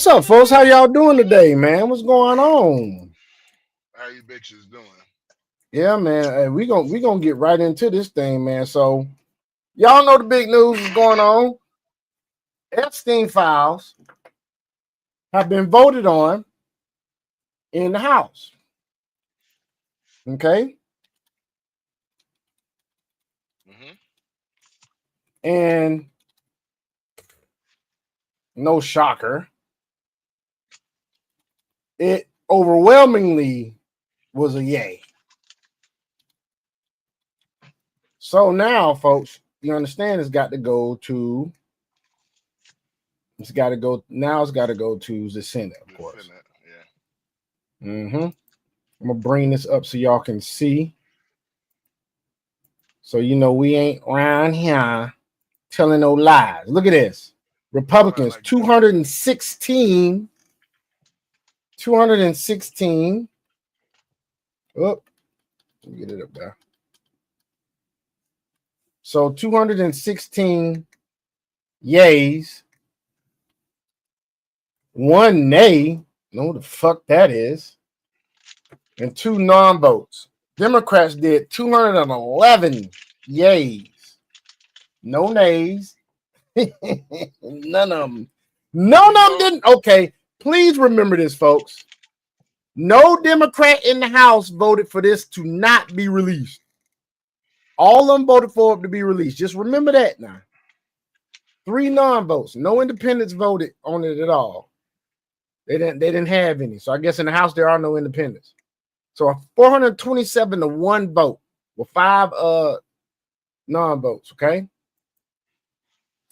What's up, folks? How y'all doing today, man? What's going on? How you bitches doing? Yeah, man. Hey, we gonna get right into this thing, man. So y'all know the big news is going on. Epstein files have been voted on in the House. Okay, Mm-hmm. and no shocker, it overwhelmingly was a yay. So now, folks, you understand it's got to go to. It's got to go now. It's got to go to the Senate, of The course. Senate, yeah. Mm-hmm. I'm gonna bring this up so y'all can see. So you know we ain't around here telling no lies. Look at this. Nobody Republicans like that. 216. 216. Oh, let me get it up there. So 216 yays, one nay, know what the fuck that is, and two non-votes. Democrats did 211 yays, no nays, none of them. None You of them know, didn't. Okay, please remember this, folks. No Democrat in the House voted for this to not be released. All of them voted for it to be released. Just remember that now. 3 non-votes. No independents voted on it at all. They didn't have any. So I guess in the House there are no independents. So a 427 to 1 vote with 5 non-votes. Okay.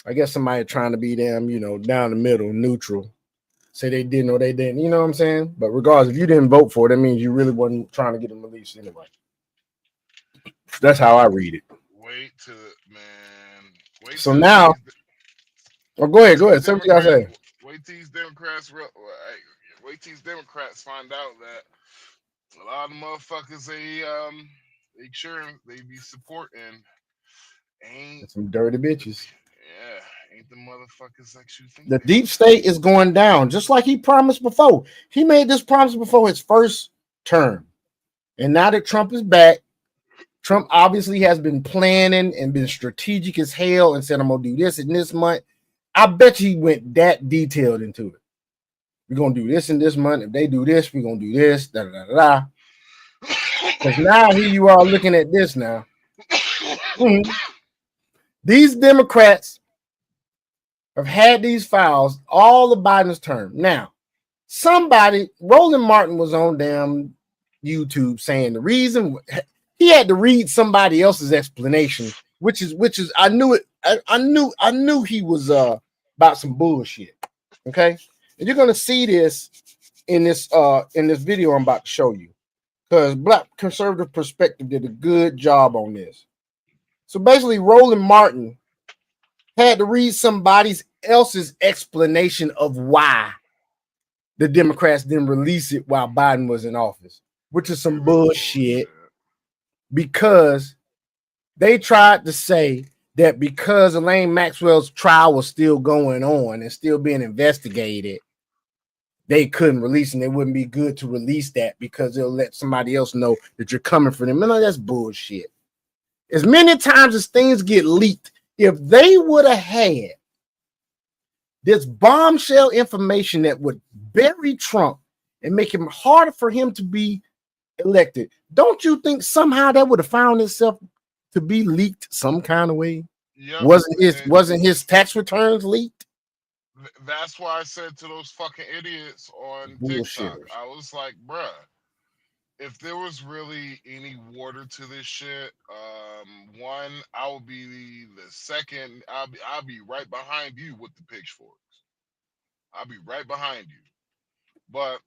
I guess somebody trying to be them, down the middle, neutral. Say they didn't or they didn't. You know what I'm saying? But regardless, if you didn't vote for it, that means you really wasn't trying to get them released anyway. That's how I read it. wait to man, wait So till now, these, go wait ahead, till go these ahead. Say what you gotta Democrats, say. wait till these Democrats find out that a lot of motherfuckers they sure they be supporting ain't Some dirty the bitches. ain't the motherfuckers like you think The they deep are. state is going down, just like he promised before. He made this promise before his first term. And now that Trump is back, Trump obviously has been planning and been strategic as hell and said, I'm gonna do this in this month. I bet you he went that detailed into it. We're gonna do this in this month. If they do this, we're gonna do this. Da da da da. Because now here you are looking at this now. Mhm. These Democrats have had these files all of Biden's term. Now, Roland Martin was on damn YouTube saying the reason he had to read somebody else's explanation, which is I knew it. I knew he was about some bullshit. Okay, and you're gonna see this in this video I'm about to show you because Black Conservative Perspective did a good job on this. So basically, Roland Martin had to read somebody else's explanation of why the Democrats didn't release it while Biden was in office, which is It some was bullshit bullshit. because they tried to say that because Elaine Maxwell's trial was still going on and still being investigated, they couldn't release and it wouldn't be good to release that because it'll let somebody else know that you're coming for them. No, that's bullshit. As many times as things get leaked, if they would have had this bombshell information that would bury Trump and make him harder for him to be elected, don't you think somehow that would have found itself to be leaked some kind of way? Yep. Wasn't his tax returns leaked? That's why I said to those fucking idiots on TikTok, Bullshitters. I was like, bruh, if there was really any water to this shit, one, I will be the second. I'll be right behind you with the pitchforks. I'll be right behind you. But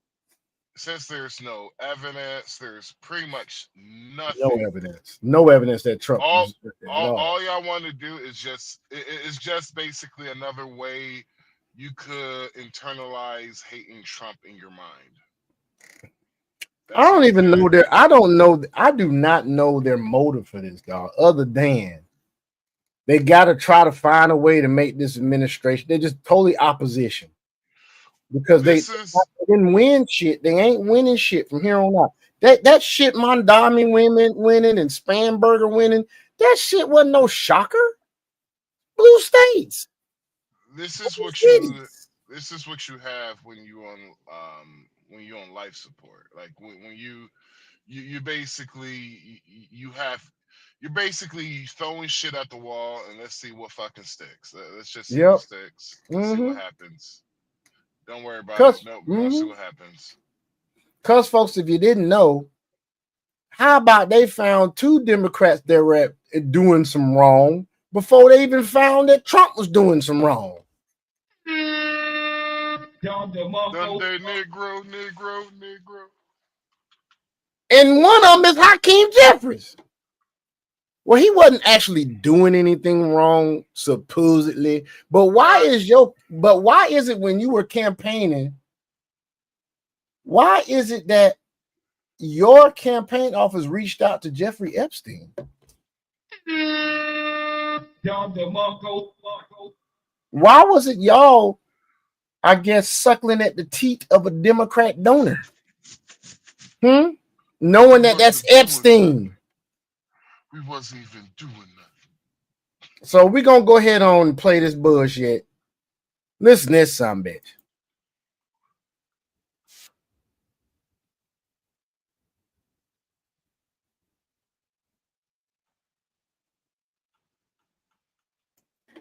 since there's no evidence, there's pretty much No nothing. evidence. No evidence that Trump All was at all all. y'all want to do is it's just basically another way you could internalize hating Trump in your mind. I That's don't all even you're trying know to their. do. I don't know. I do not know their motive for this, dog. Other than they got to try to find a way to make this administration. They're just totally opposition. because they didn't win shit. They ain't winning shit from here on out. That shit, Mondami winning and Spanberger winning, that shit wasn't no shocker. Blue states. This is what you have when you on life support. Like when you basically you're basically throwing shit at the wall and let's see what fucking sticks. Let's just see what sticks. Let's see what happens. Don't worry about it. No, we're gonna see what happens. Cause folks, if you didn't know, how about they found 2 Democrats that were doing some wrong before they even found that Trump was doing some wrong? Sunday Negro. And one of them is Hakeem Jeffries. Well, he wasn't actually doing anything wrong, supposedly. But why is it when you were campaigning? Why is it that your campaign office reached out to Jeffrey Epstein? Why was it y'all, I guess, suckling at the teat of a Democrat donor? Knowing that that's Epstein. We wasn't even doing nothing. So we're going to go ahead on and play this bullshit. Listen to this son bitch.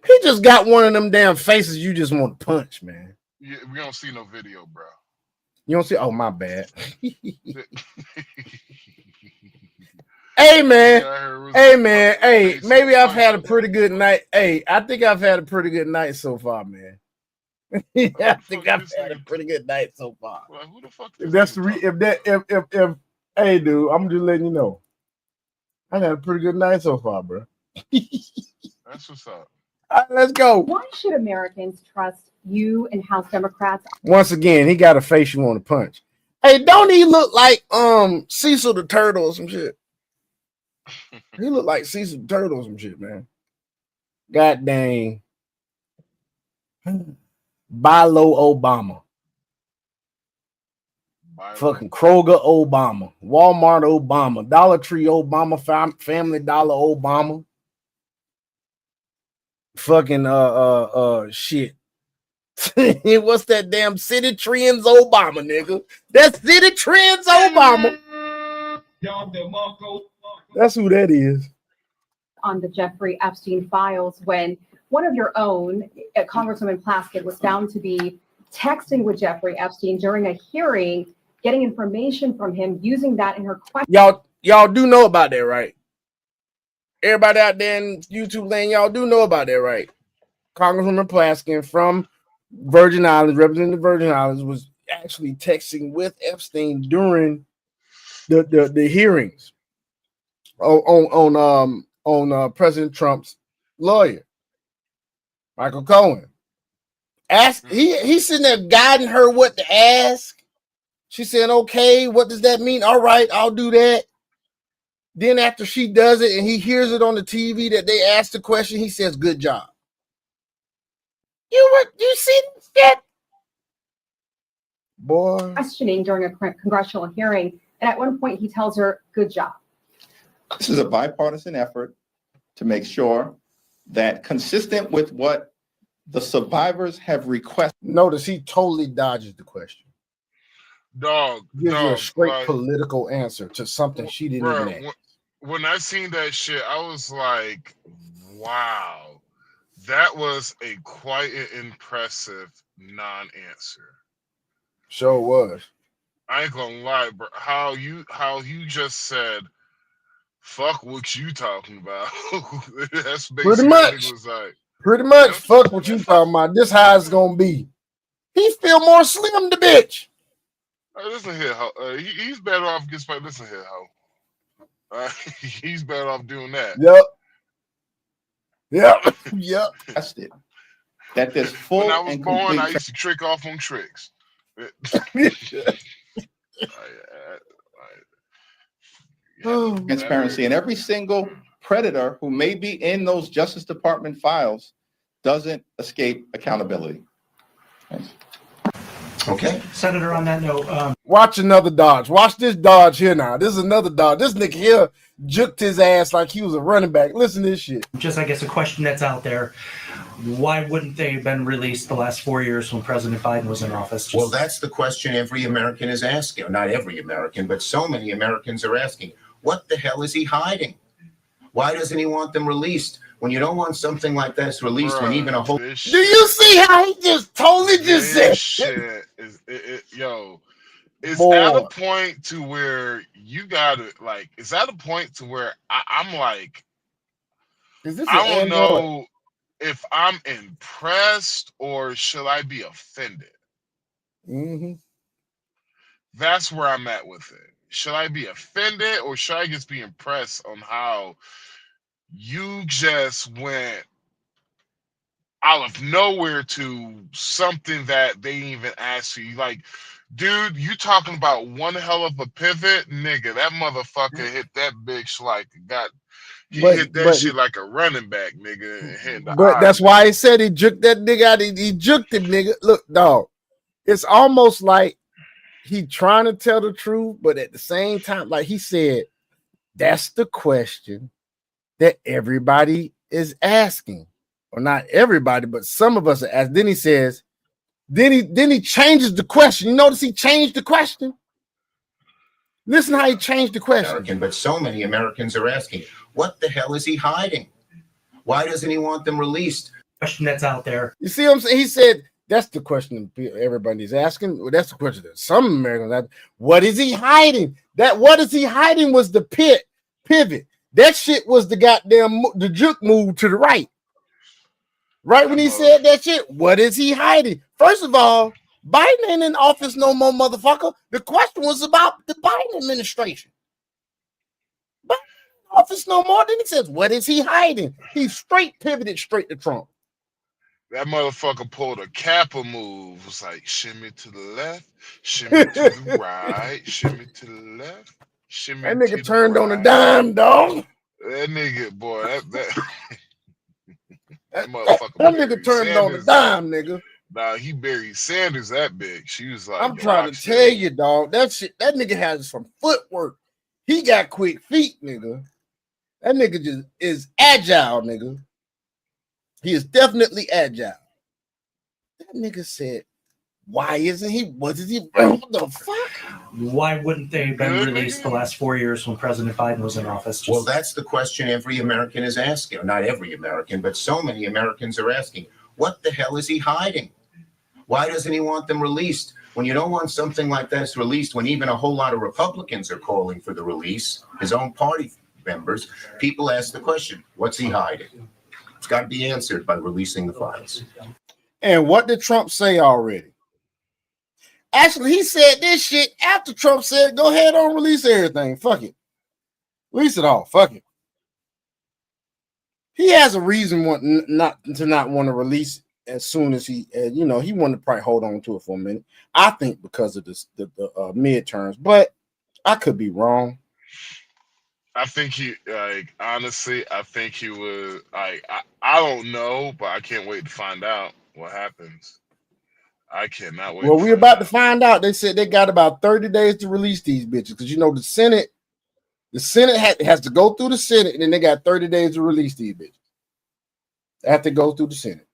He just got one of them damn faces you just want to punch, man. Yeah, we don't see no video, bro. You don't see? Oh, my bad. Hey, man. Hey, maybe I've had a pretty good night. Hey, I think I've had a pretty good night so far, man. I think I've had a pretty good night so far. Well, who the fuck? If that's the hey, dude, I'm just letting you know. I had a pretty good night so far, bro. That's what's up. All right, let's go. Why should Americans trust you and House Democrats? Once again, he got a face you want to punch. Hey, don't he look like Cecil the Turtle or some shit? He look like Cecil the Turtle or some shit, man. God dang. Buy low Obama. Fucking Kroger Obama. Walmart Obama. Dollar Tree Obama. Family Dollar Obama. Fucking shit. What's that damn City Trends Obama, nigga? That's City Trends Obama. That's who that is. On the Jeffrey Epstein files, when one of your own, Congresswoman Plaskett, was found to be texting with Jeffrey Epstein during a hearing, getting information from him, using that in her question. Y'all do know about that, right? Everybody out there in YouTube land, y'all do know about that, right? Congresswoman Plaskett from Virgin Islands, representing the Virgin Islands, was actually texting with Epstein during the hearings on President Trump's lawyer, Michael Cohen. He's sitting there guiding her what to ask. She said, okay, what does that mean? All right, I'll do that. Then after she does it and he hears it on the TV that they asked the question, he says, good job. You see that? Boy. Questioning during a congressional hearing. And at one point he tells her, good job. This is a bipartisan effort to make sure that, consistent with what the survivors have requested. Notice he totally dodges the question. Gives you a straight political answer to something she didn't even ask. When I seen that shit, I was like, wow, that was a quite an impressive non-answer. Sure was. I ain't gonna lie, bro. How you just said, fuck what you talking about. That's basically pretty much. Was like, pretty much. Fuck what you talking about. This how it's gonna be. He feel more slim the bitch. Listen here, ho. He's better off getting spiked. Listen here, ho. He's better off doing that. Yep. That's it. That there's full. When I was born, I used to trick off on tricks. Transparency, and every single predator who may be in those Justice Department files doesn't escape accountability. Thanks. Okay. Senator, on that note, Watch another dodge. Watch this dodge here now. This is another dodge. This nigga here juked his ass like he was a running back. Listen to this shit. just I guess a question that's out there: why wouldn't they have been released the last 4 years when President Biden was in office? Well, that's the question every American is asking. Not every American, but so many Americans are asking. What the hell is he hiding? Why doesn't he want them released? When you don't want something like this released, when even a whole... Do you see how he just totally just said shit yo, it's Boy. at a point to where you gotta like, it's at a point to where I'm like, Is this I an don't Android? know if I'm impressed or should I be offended. Mm-hmm. That's where I'm at with it. Should I be offended or should I just be impressed on how you just went out of nowhere to something that they even asked you? Like, dude, you talking about one hell of a pivot, nigga. That motherfucker hit that bitch like hit that shit like a running back, nigga. And hit the But eye, that's nigga. why he said he juked that nigga out. He juked him, nigga. Look, dog. It's almost like he trying to tell the truth, but at the same time, like he said, that's the question that everybody is asking. Or not everybody, but some of us are asking. Then he says, then he changes the question. You notice he changed the question? Listen how he changed the question. American, but so many Americans are asking, what the hell is he hiding? Why doesn't he want them released? Question that's out there. You see what I'm saying? He said, that's the question everybody's asking. Well, that's the question that some Americans ask. What is he hiding? That what is he hiding was the pivot. That shit was the goddamn the juke move to the right. Right when he said that shit, what is he hiding? First of all, Biden ain't in office no more, motherfucker. The question was about the Biden administration. Biden ain't in office no more. Then he says, what is he hiding? He straight pivoted straight to Trump. That motherfucker pulled a Kappa move. It was like shimmy to the left, shimmy to the right, shimmy to the left, shimmy that to nigga the turned right. on a dime, dog. That nigga, boy, that motherfucker. That nigga turned on a dime, nigga. Nah, he Barry Sanders that bitch. She was like, I'm trying to tell you, dog. That shit, that nigga has some footwork. He got quick feet, nigga. That nigga just is agile, nigga. He is definitely agile. That nigga said, why isn't he? What the fuck? Why wouldn't they have been released the last 4 years when President Biden was in office? Well, that's the question every American is asking. Or not every American, but so many Americans are asking, what the hell is he hiding? Why doesn't he want them released? When you don't want something like this released, when even a whole lot of Republicans are calling for the release, his own party members, people ask the question, what's he hiding? It's got to be answered by releasing the files. And what did Trump say already? Actually, he said this shit after Trump said, go ahead and release everything. Fuck it. Release it all. Fuck it. He has a reason not want to release as soon as he wanted to probably hold on to it for a minute. I think because of the midterms, but I could be wrong. I think he, like, honestly, I think he was, like, I don't know, but I can't wait to find out what happens. I cannot wait. Well, we're about to find out. They said they got about 30 days to release these bitches because the Senate has to go through the Senate, and then they got 30 days to release these bitches. They have to go through the Senate.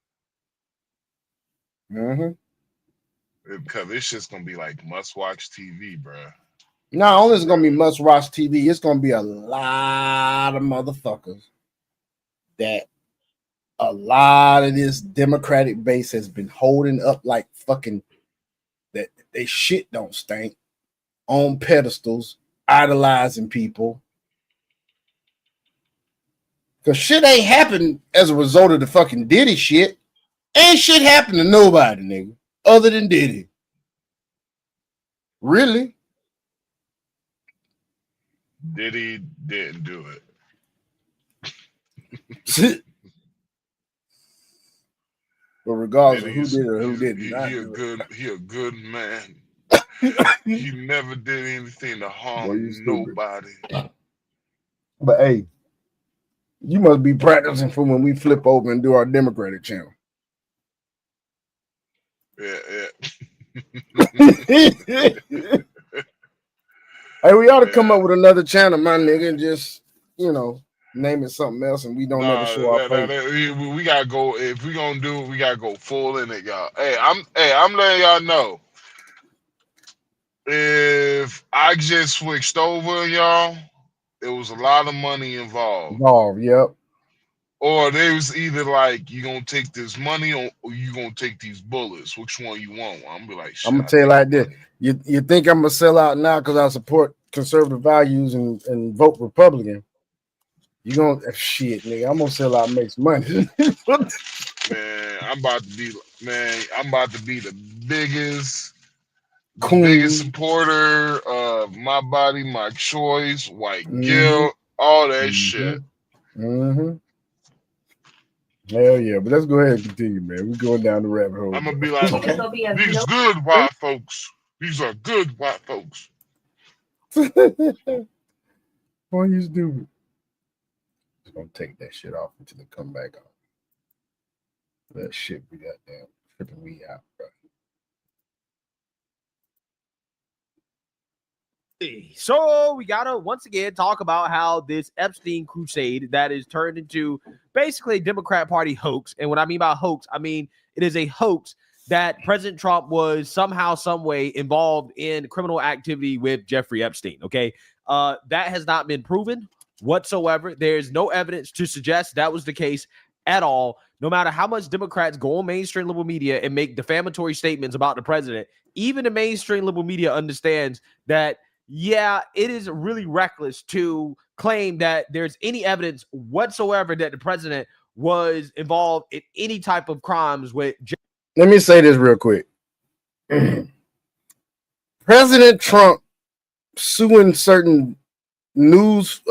Because it's just gonna be like must-watch TV, bro. Not only is it gonna be must-watch TV, it's gonna be a lot of motherfuckers that a lot of this Democratic base has been holding up like fucking that they shit don't stink on pedestals, idolizing people. Because shit ain't happened as a result of the fucking Diddy shit. Ain't shit happened to nobody, nigga, other than Diddy. Really? Diddy didn't do it. But regardless of who did it or who didn't, he a good man. He never did anything to harm nobody. But hey, you must be practicing for when we flip over and do our Democratic channel. Yeah. Hey, we ought to come up with another channel, my nigga, and just, name it something else, and we don't ever show our face. We gotta go. If we gonna do it, we gotta go full in it, y'all. I'm letting y'all know. If I just switched over, y'all, there was a lot of money involved. Yep. Or they was either like, you gonna take this money or you gonna take these bullets. Which one you want? I'm gonna be like, shit, I'm gonna tell you like this. You think I'm gonna sell out now because I support conservative values and vote Republican? You gonna shit, nigga? I'm gonna sell out, and make some money. Man, I'm about to be the biggest supporter of my body, my choice, white guilt, all that shit. Mm-hmm. Hell yeah, but let's go ahead and continue, man. We're going down the rabbit hole. I'm gonna be like, these good white folks. These are good white folks. Boy, you stupid. Just gonna take that shit off until they come back on. That shit we got damn tripping me out, bro. So we gotta once again talk about how this Epstein crusade that is turned into basically a Democrat Party hoax. And what I mean by hoax, I mean it is a hoax that President Trump was somehow, some way involved in criminal activity with Jeffrey Epstein. Okay, that has not been proven whatsoever. There's no evidence to suggest that was the case at all. No matter how much Democrats go on mainstream liberal media and make defamatory statements about the president, even the mainstream liberal media understands that. Yeah, it is really reckless to claim that there's any evidence whatsoever that the president was involved in any type of crimes with. Let me say this real quick. President Trump suing certain news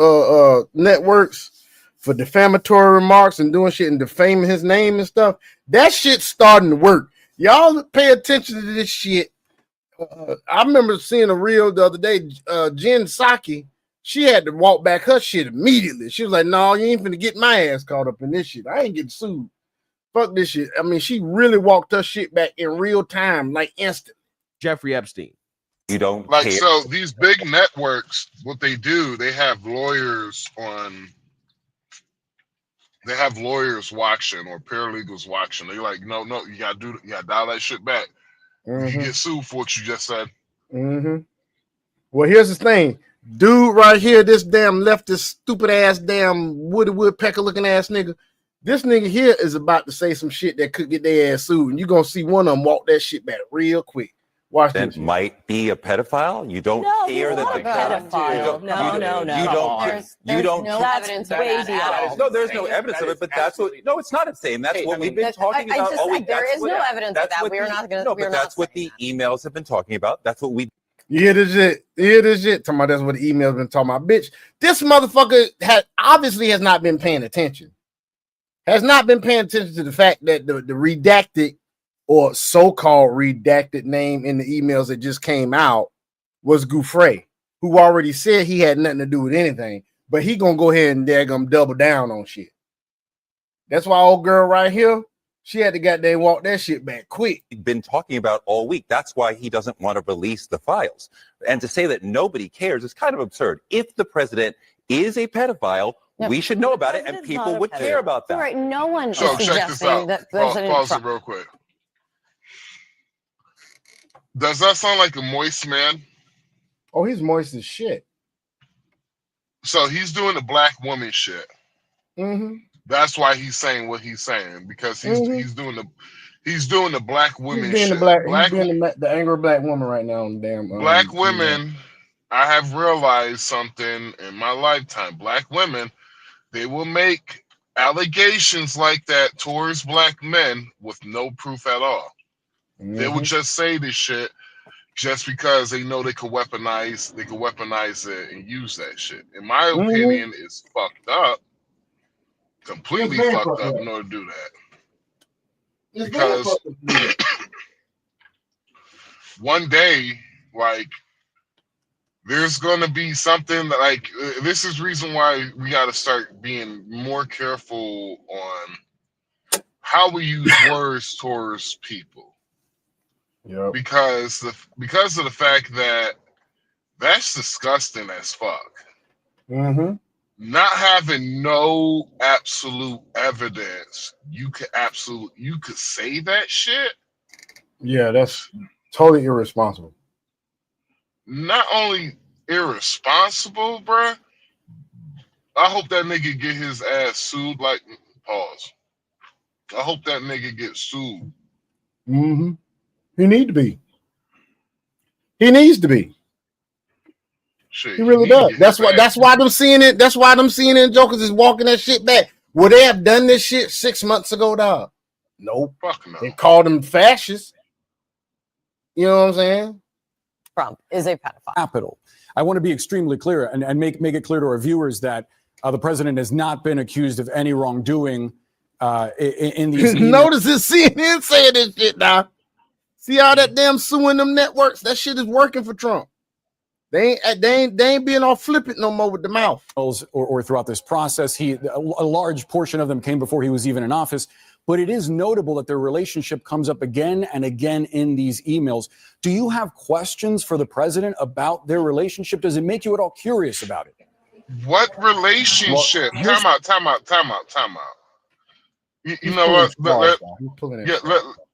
networks for defamatory remarks and doing shit and defaming his name and stuff. That shit's starting to work. Y'all pay attention to this shit. I remember seeing a reel the other day. Jen Psaki, she had to walk back her shit immediately. She was like, "No, you ain't finna get my ass caught up in this shit. I ain't getting sued. Fuck this shit." I mean, she really walked her shit back in real time, like instant. Jeffrey Epstein. You don't like care. So these big networks, what they do, they have lawyers on. They have lawyers watching or paralegals watching. They're like, no, you gotta dial that shit back. You get sued for what you just said. Well, here's the thing. Dude right here, this damn leftist, stupid ass, damn Woody Woodpecker looking ass nigga. This nigga here is about to say some shit that could get their ass sued. And you're going to see one of them walk that shit back real quick. Watch that this. Might be a pedophile. You don't care that a pedophile. You don't. No evidence of that. No, there's no evidence of it. But that's what. No, it's not insane. That's what we've been talking about all week. There is no evidence of that. We are not going to. No, but that's what the emails have been talking about. That's what we. You hear this shit? Talking about that's what the email's been talking about. Bitch, this motherfucker has not been paying attention. Has not been paying attention to the fact that the redacted or so-called redacted name in the emails that just came out was Gouffre, who already said he had nothing to do with anything, but he gonna go ahead and daggum double down on shit. That's why old girl right here, she had to goddamn walk that shit back quick. Been talking about all week. That's why he doesn't want to release the files. And to say that nobody cares is kind of absurd. If the president is a pedophile, we should know about it, and people would care about that. Right? No one is check this out. suggesting that President Pause Trump. it real quick. Does that sound like a moist man? Oh, he's moist as shit. So he's doing the black woman shit. That's why he's saying what he's saying, because he's doing the black women shit. He's being the angry black woman right now on the damn black women. I have realized something in my lifetime. Black women, they will make allegations like that towards black men with no proof at all. They would just say this shit just because they know they could weaponize it and use that shit. In my opinion, it's fucked up. Completely fucked up in order to do that. Because one day, like, there's going to be something that, like, this is reason why we got to start being more careful on how we use words towards people. Yep. because of the fact that that's disgusting as fuck. Mm-hmm. Not having no absolute evidence, you could say that shit. Yeah, that's totally irresponsible. Not only irresponsible, bruh. I hope that nigga get his ass sued. Like, pause. I hope that nigga gets sued. Mm-hmm. He need to be. He needs to be. Shit, He really does. That's why them CNN jokers is walking that shit back. Would they have done this shit 6 months ago, dog? Nope. Fuck no. They called them fascists. You know what I'm saying? Trump is a pedophile. Capital. I want to be extremely clear and make it clear to our viewers that the president has not been accused of any wrongdoing in these. Notice this CNN saying this shit now. See all that damn suing them networks? That shit is working for Trump. They ain't being all flippant no more with the mouth. Or throughout this process, a large portion of them came before he was even in office. But it is notable that their relationship comes up again and again in these emails. Do you have questions for the president about their relationship? Does it make you at all curious about it? What relationship? Well, Time out. You know what?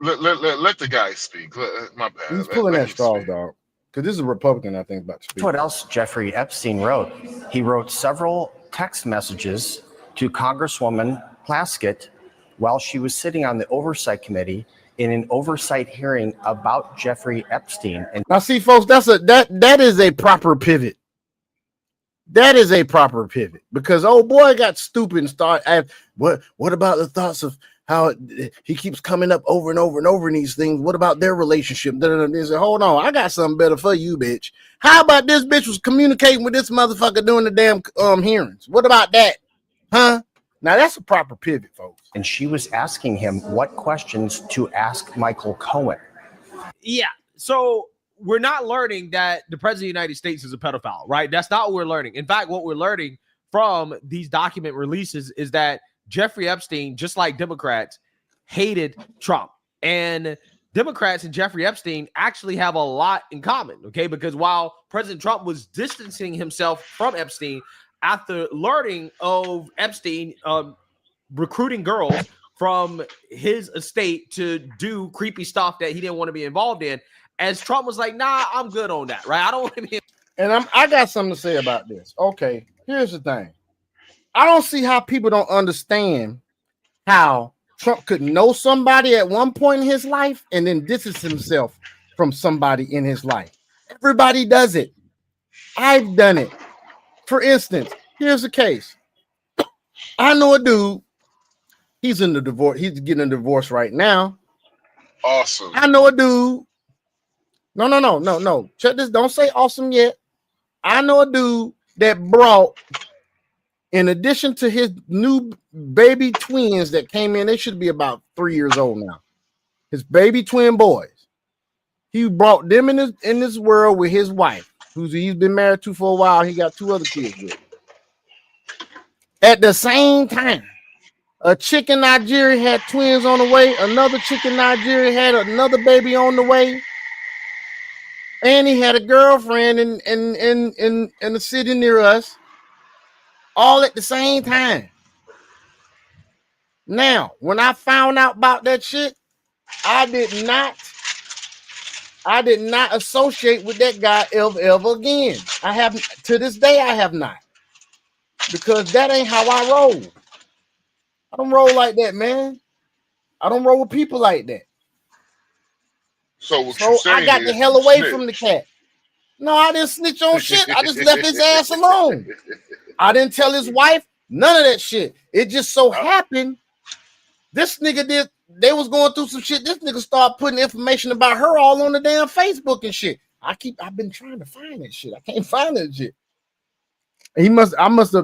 Let the guy speak. My bad. He's pulling at straws, dog. Because this is a Republican, I think, about to speak. What else Jeffrey Epstein wrote? He wrote several text messages to Congresswoman Plaskett while she was sitting on the Oversight Committee in an oversight hearing about Jeffrey Epstein. And now, see, folks, that is a proper pivot. That is a proper pivot because old boy got stupid and started. What about the thoughts of how he keeps coming up over and over and over in these things? What about their relationship? They said, hold on, I got something better for you, bitch. How about this bitch was communicating with this motherfucker during the damn hearings? What about that? Huh? Now that's a proper pivot, folks. And she was asking him what questions to ask Michael Cohen. Yeah. So we're not learning that the president of the United States is a pedophile, right? That's not what we're learning. In fact, what we're learning from these document releases is that Jeffrey Epstein, just like Democrats, hated Trump. And Democrats and Jeffrey Epstein actually have a lot in common, okay? Because while President Trump was distancing himself from Epstein after learning of Epstein recruiting girls from his estate to do creepy stuff that he didn't want to be involved in, as Trump was like, nah, I'm good on that, right? I don't want to be. And I got something to say about this. Okay, here's the thing. I don't see how people don't understand how Trump could know somebody at one point in his life and then distance himself from somebody in his life. Everybody does it. I've done it. For instance, here's the case. I know a dude. He's in the divorce. He's getting a divorce right now. Awesome. I know a dude. No. Check this. Don't say awesome yet. I know a dude that brought, in addition to his new baby twins that came in, they should be about 3 years old now. His baby twin boys. He brought them in this world with his wife, who he's been married to for a while. He got 2 other kids with. At the same time, a chick in Nigeria had twins on the way. Another chick in Nigeria had another baby on the way. And he had a girlfriend in the city near us. All at the same time. Now, when I found out about that shit, I did not associate with that guy ever again. I haven't, to this day, I have not. Because that ain't how I roll. I don't roll like that, man. I don't roll with people like that. So I got the hell away from the cat. No, I didn't snitch on shit. I just left his ass alone. I didn't tell his wife none of that shit. It just so happened this nigga did. They was going through some shit. This nigga started putting information about her all on the damn Facebook and shit. I've been trying to find that shit. I can't find that shit. I must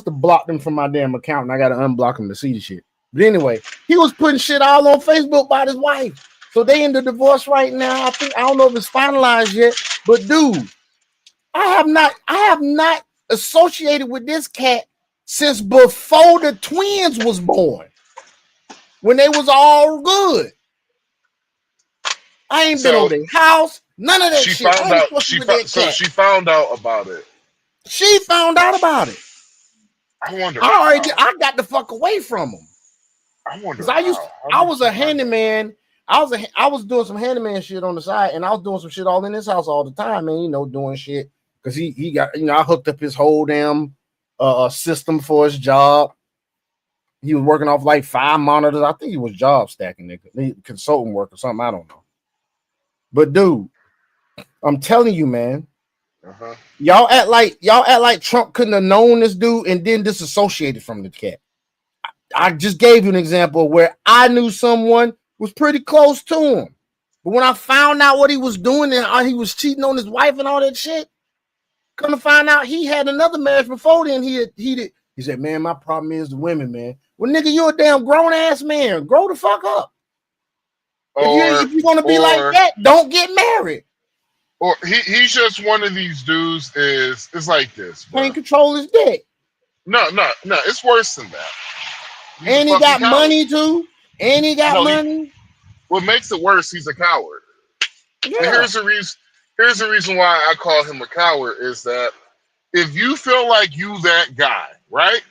have blocked him from my damn account, and I gotta unblock him to see the shit. But anyway, he was putting shit all on Facebook about his wife. So they in the divorce right now. I don't know if it's finalized yet, but dude, I have not associated with this cat since before the twins was born. When they was all good. I ain't been over their house. None of that She shit. found I ain't out. supposed to with that So cat. she found out about it. She found out about it. I wonder I got the fuck away from him. I wonder Because I was a handyman. I was doing some handyman shit on the side, and I was doing some shit all in his house all the time, man. Doing shit because he got I hooked up his whole damn system for his job. He was working off like 5 monitors. I think he was job stacking, nigga, consultant work or something. I don't know. But dude, I'm telling you, man. Y'all act like Trump couldn't have known this dude and then disassociated from the cat. I just gave you an example where I knew someone was pretty close to him, but when I found out what he was doing and how he was cheating on his wife and all that shit, come to find out he had another marriage before then. He said, "Man, my problem is the women, man." Well, nigga, you're a damn grown ass man. Grow the fuck up. If you're gonna be like that, don't get married. Or he's just one of these dudes. It's like this. Bro. Can't control his dick. No. It's worse than that. And he got money too. And he got money. What makes it worse? He's a coward. Yeah. And here's the reason. Here's the reason why I call him a coward is that if you feel like you that guy, right?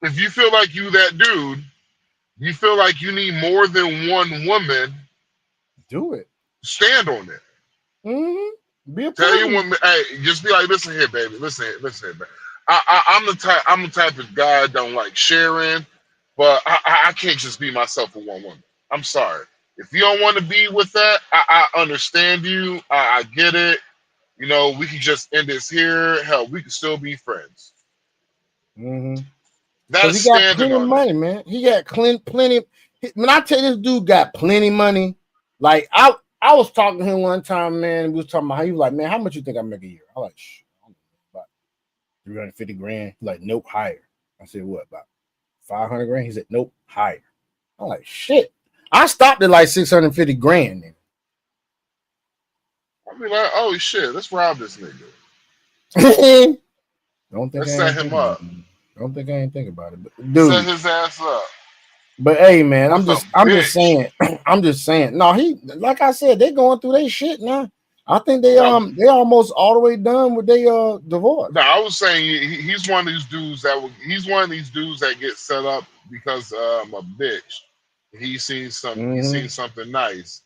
If you feel like you that dude, you feel like you need more than one woman. Do it. Stand on it. Mm-hmm. Be a Tell you when, hey, just be like, listen here, baby. Listen here, baby. I'm the type of guy that don't like sharing, but I can't just be myself with one woman. I'm sorry. If you don't want to be with that, I understand you. I get it. We can just end this here. Hell, we can still be friends. Mm-hmm. That's he got standing plenty on of money, man. He got plenty. When I tell you this dude got plenty money, like I was talking to him one time, man. And we was talking about how he was like, man, how much you think I make a year? I was like, about 350 grand. He's like, nope, higher. I said, what, about 500 grand? He said, nope, higher. I'm like, shit. I stopped at like 650 grand. Then. I'll be like, oh shit, let's rob this nigga. Let's set him up. Don't think I ain't think about it, but dude, set his ass up. But hey, man, I'm just saying. No, he, like I said, they going through their shit now. I think they almost all the way done with their divorce. No, I was saying he's one of these dudes that get set up because a bitch. He seen something. He seen something nice.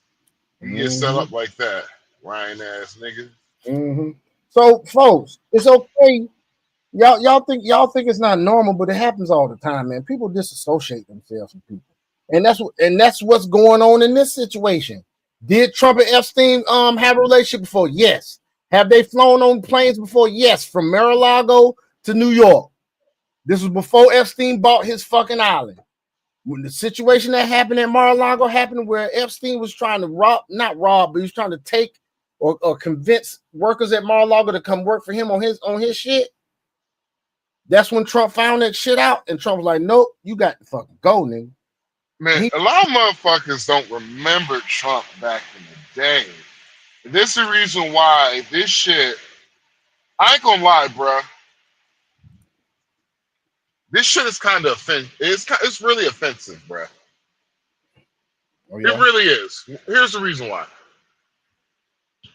He gets set up like that. Ryan ass nigga. So, folks, it's okay. Y'all think it's not normal, but it happens all the time, man. People disassociate themselves from people, and that's what's going on in this situation. Did Trump and Epstein have a relationship before? Yes. Have they flown on planes before? Yes. From Mar-a-Lago to New York. This was before Epstein bought his fucking island. When the situation that happened at Mar-a-Lago happened, where Epstein was trying to not rob, but he was trying to take or convince workers at Mar-a-Lago to come work for him on his shit. That's when Trump found that shit out, and Trump was like, nope, you got to fucking go, nigga. Man, a lot of motherfuckers don't remember Trump back in the day. This is the reason why this shit, I ain't gonna lie, bruh. This shit is kind of offensive. It's really offensive, bruh. Oh, yeah? It really is. Here's the reason why.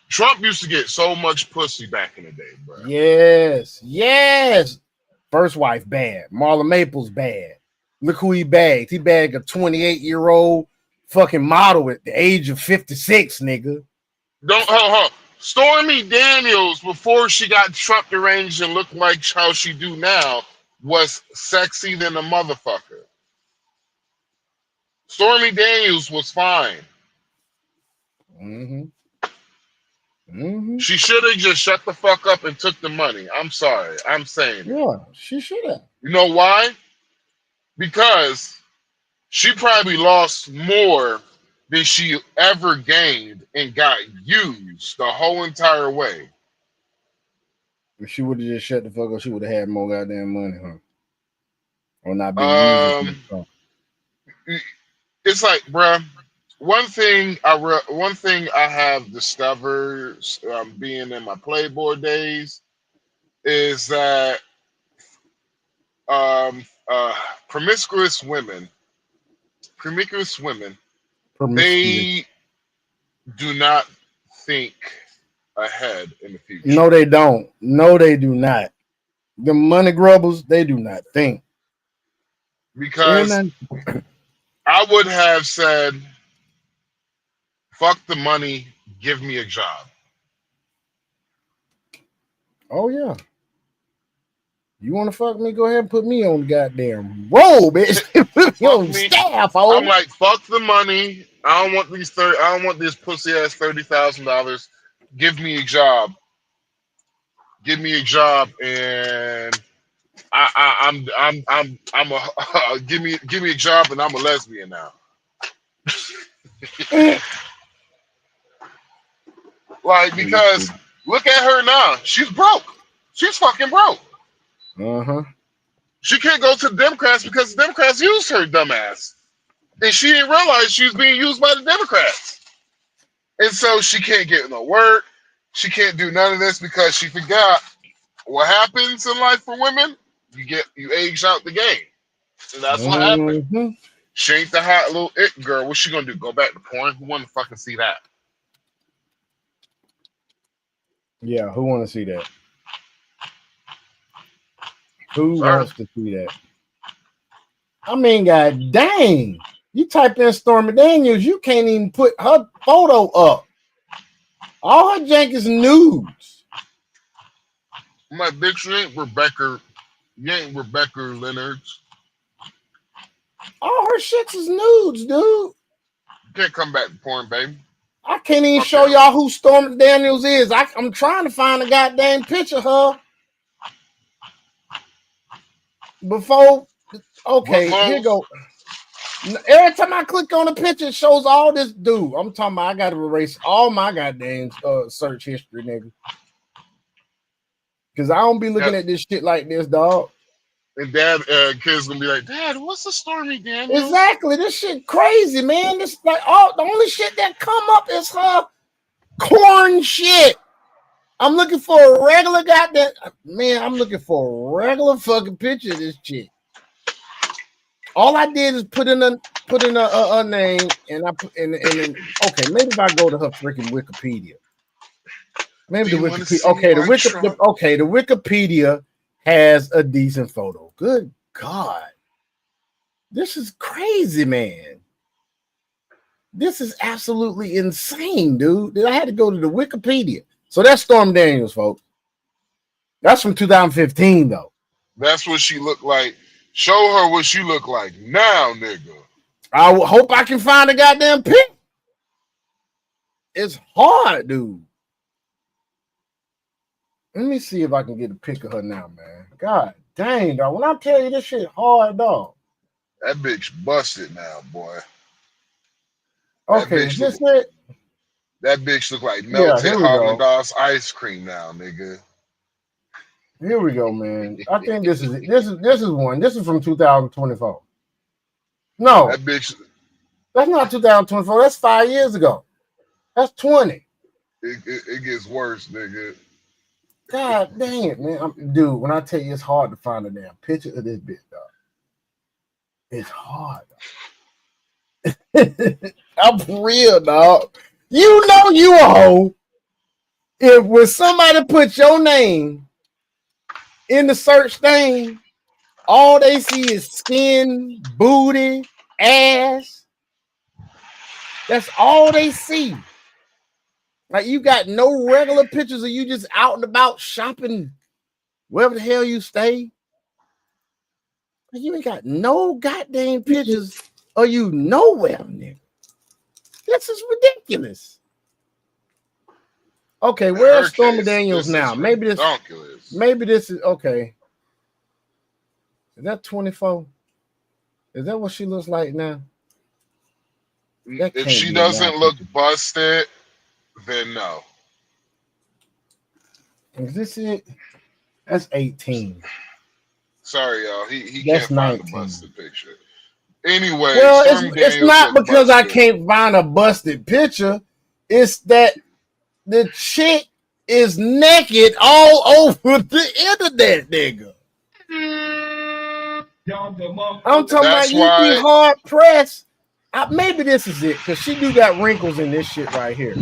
Trump used to get so much pussy back in the day, bruh. Yes. First wife bad. Marla Maples bad. Look who he bagged. He bagged a 28-year-old fucking model at the age of 56, nigga. Stormy Daniels, before she got Trump deranged and looked like how she do now, was sexy than a motherfucker. Stormy Daniels was fine. She should have just shut the fuck up and took the money. I'm sorry. I'm saying. Yeah, she should have. You know why? Because she probably lost more than she ever gained and got used the whole entire way. If she would have just shut the fuck up, she would have had more goddamn money, huh? Or not been used. It's like, bruh, one thing I have discovered being in my Playboy days is that promiscuous women, do not think ahead in the future. No, they don't. No, they do not. The money grubbers, they do not think. Because I would have said, fuck the money, give me a job. Oh, yeah. You want to fuck me? Go ahead and put me on the goddamn roll, bitch. Put me on staff, oh. I'm like, fuck the money. I don't want these I don't want this pussy ass $30,000. Give me a job. Give me a job, and I'm a give me a job, and I'm a lesbian now. Like, because look at her now. She's broke. She's fucking broke. Uh-huh. She can't go to the Democrats because the Democrats used her dumbass. And she didn't realize she was being used by the Democrats. And so she can't get no work. She can't do none of this because she forgot what happens in life for women. You age out the game. And that's what happened. She ain't the hot little it girl. What's she gonna do? Go back to porn? Who wanna fucking see that? Yeah, who wanna see that? Who wants to see that? I mean, god dang. You type in Stormy Daniels, you can't even put her photo up. All her jank is nudes. My bitch, you ain't Rebecca. You ain't Rebecca Leonard's. All her shits is nudes, dude. You can't come back to porn, baby. I can't even show y'all who Stormy Daniels is. I'm trying to find a goddamn picture of her. Before, okay, here you go. Every time I click on a picture, it shows all this dude. I'm talking about I got to erase all my goddamn search history, nigga. Because I don't be looking at this shit like this, dog. And dad, kids gonna be like, Dad, what's the Stormy Daniels? Exactly. This shit crazy, man. This like the only shit that come up is her corn shit. I'm looking for a regular goddamn man. I'm looking for a regular fucking picture of this chick. All I did is put in a name, and I put and then okay, maybe if I go to her freaking Wikipedia. Maybe the Wikipedia. Okay, the Wikipedia has a decent photo. Good God, this is crazy, man. This is absolutely insane, dude. I had to go to the Wikipedia. So that's Storm Daniels, folks. That's from 2015, though. That's what she looked like. Show her what she look like now, nigga. I hope I can find a goddamn pic. It's hard, dude. Let me see if I can get a pic of her now, man. God dang, dog. When I tell you this shit hard, dog. That bitch busted now, boy. Okay, is this it? That bitch look like melted Haagen-Dazs ice cream now, nigga. Here we go, man. I think this is one. This is from 2024. No, that bitch. That's not 2024. That's 5 years ago. That's 20. It gets worse, nigga. God dang it, man. Dude, when I tell you it's hard to find a damn picture of this bitch, dog. It's hard. I'm for real, dog. You know you a hoe. If when somebody puts your name in the search thing, all they see is skin, booty, ass. That's all they see. Like you got no regular pictures of you just out and about shopping, wherever the hell you stay. Like you ain't got no goddamn pictures of you nowhere, nigga. This is ridiculous. Okay, where's Stormy Daniels now? Maybe this is okay. Is that 24? Is that what she looks like now? If she doesn't look busted, then no. Is this it? That's 18. Sorry, y'all. He That's can't 19. find a busted picture. Anyway, well, it's not because I can't find a busted picture. It's that the chick is naked all over the internet, nigga. I'm talking about you be hard pressed. Maybe this is it because she do got wrinkles in this shit right here.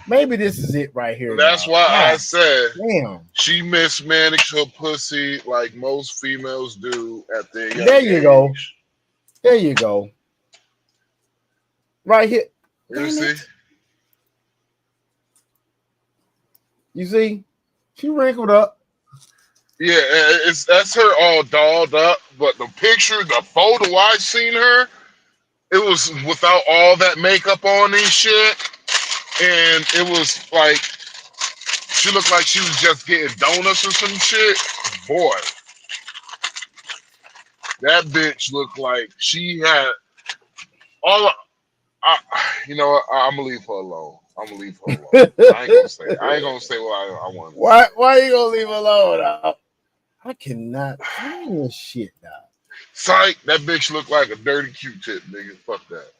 Maybe this is it right here. That's dog. why I God said damn. she mismanaged her pussy like most females do at their young There you age. go. There you go. Right here. You see? You see? She wrinkled up. Yeah, that's her all dolled up. But the picture, the photo I seen her, it was without all that makeup on and shit. And it was like she looked like she was just getting donuts or some shit. Boy, that bitch looked like she had all. You know what? I'm gonna leave her alone. I ain't gonna say what I want. Why you gonna leave her alone? Dog? I cannot find this shit now. Psych, that bitch looked like a dirty Q-tip, nigga. Fuck that.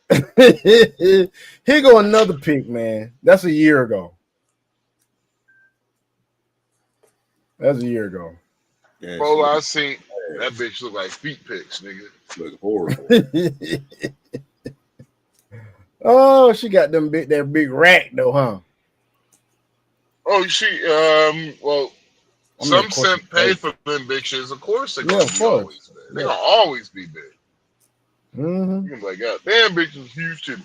Here go another pic, man. That's a year ago. That's a year ago. Yeah, bro, I seen that bitch look like feet pics, nigga. Look horrible. Oh, she got that big rack though, huh? Oh, well, some simp paid for them bitches. Of course they're gonna be always big. They're gonna always be big. Mm-hmm. You're like, God damn, bitch is huge too.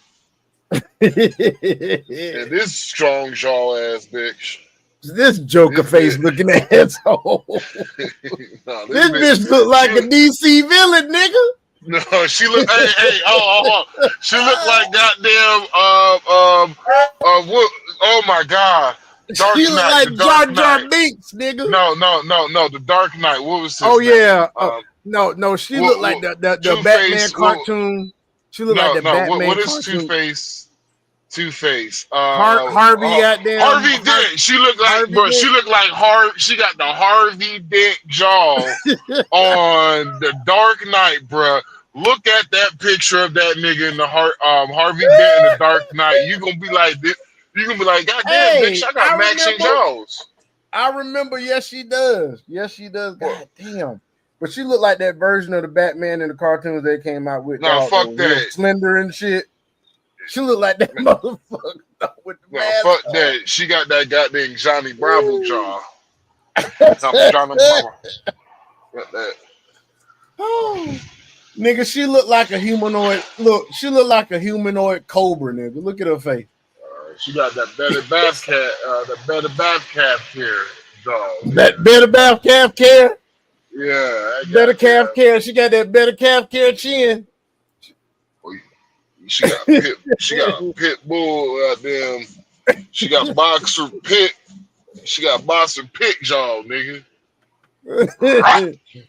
And this strong jaw ass bitch. This Joker face looking asshole. No, this bitch look like a DC villain, nigga. No, she look. hey, she look like goddamn. What? Oh my god. Dark she look Knight, like Jar Jar Binks, nigga. No. The Dark Knight. What was his Oh name? yeah. No. She looked like the Batman cartoon. She looked like the Batman what is cartoon. Two-Face. Harvey goddamn. Harvey Dent. She looked like, bro. She looked like Harvey. She got the Harvey Dent jaw on the Dark Knight, bro. Look at that picture of that nigga in the Harvey Dent in the Dark Knight. You gonna be like this. You gonna be like, God damn, bitch, I got matching jaws. I remember. Yes, she does. God damn. But she looked like that version of the Batman in the cartoons they came out with. No, fuck that. Slender and shit. She looked like that motherfucker with the mask fuck on. that. She got that goddamn Johnny Bravo jaw. Johnny Bravo. Got that. Oh, nigga, she looked like a humanoid. Look, she looked like a humanoid cobra, nigga. Look at her face. She got that better bath cat, calf care jaw. That better bath calf care? Yeah. Better calf care. She got that better calf care chin. She got a pit bull goddamn. She got boxer pit jaw, nigga.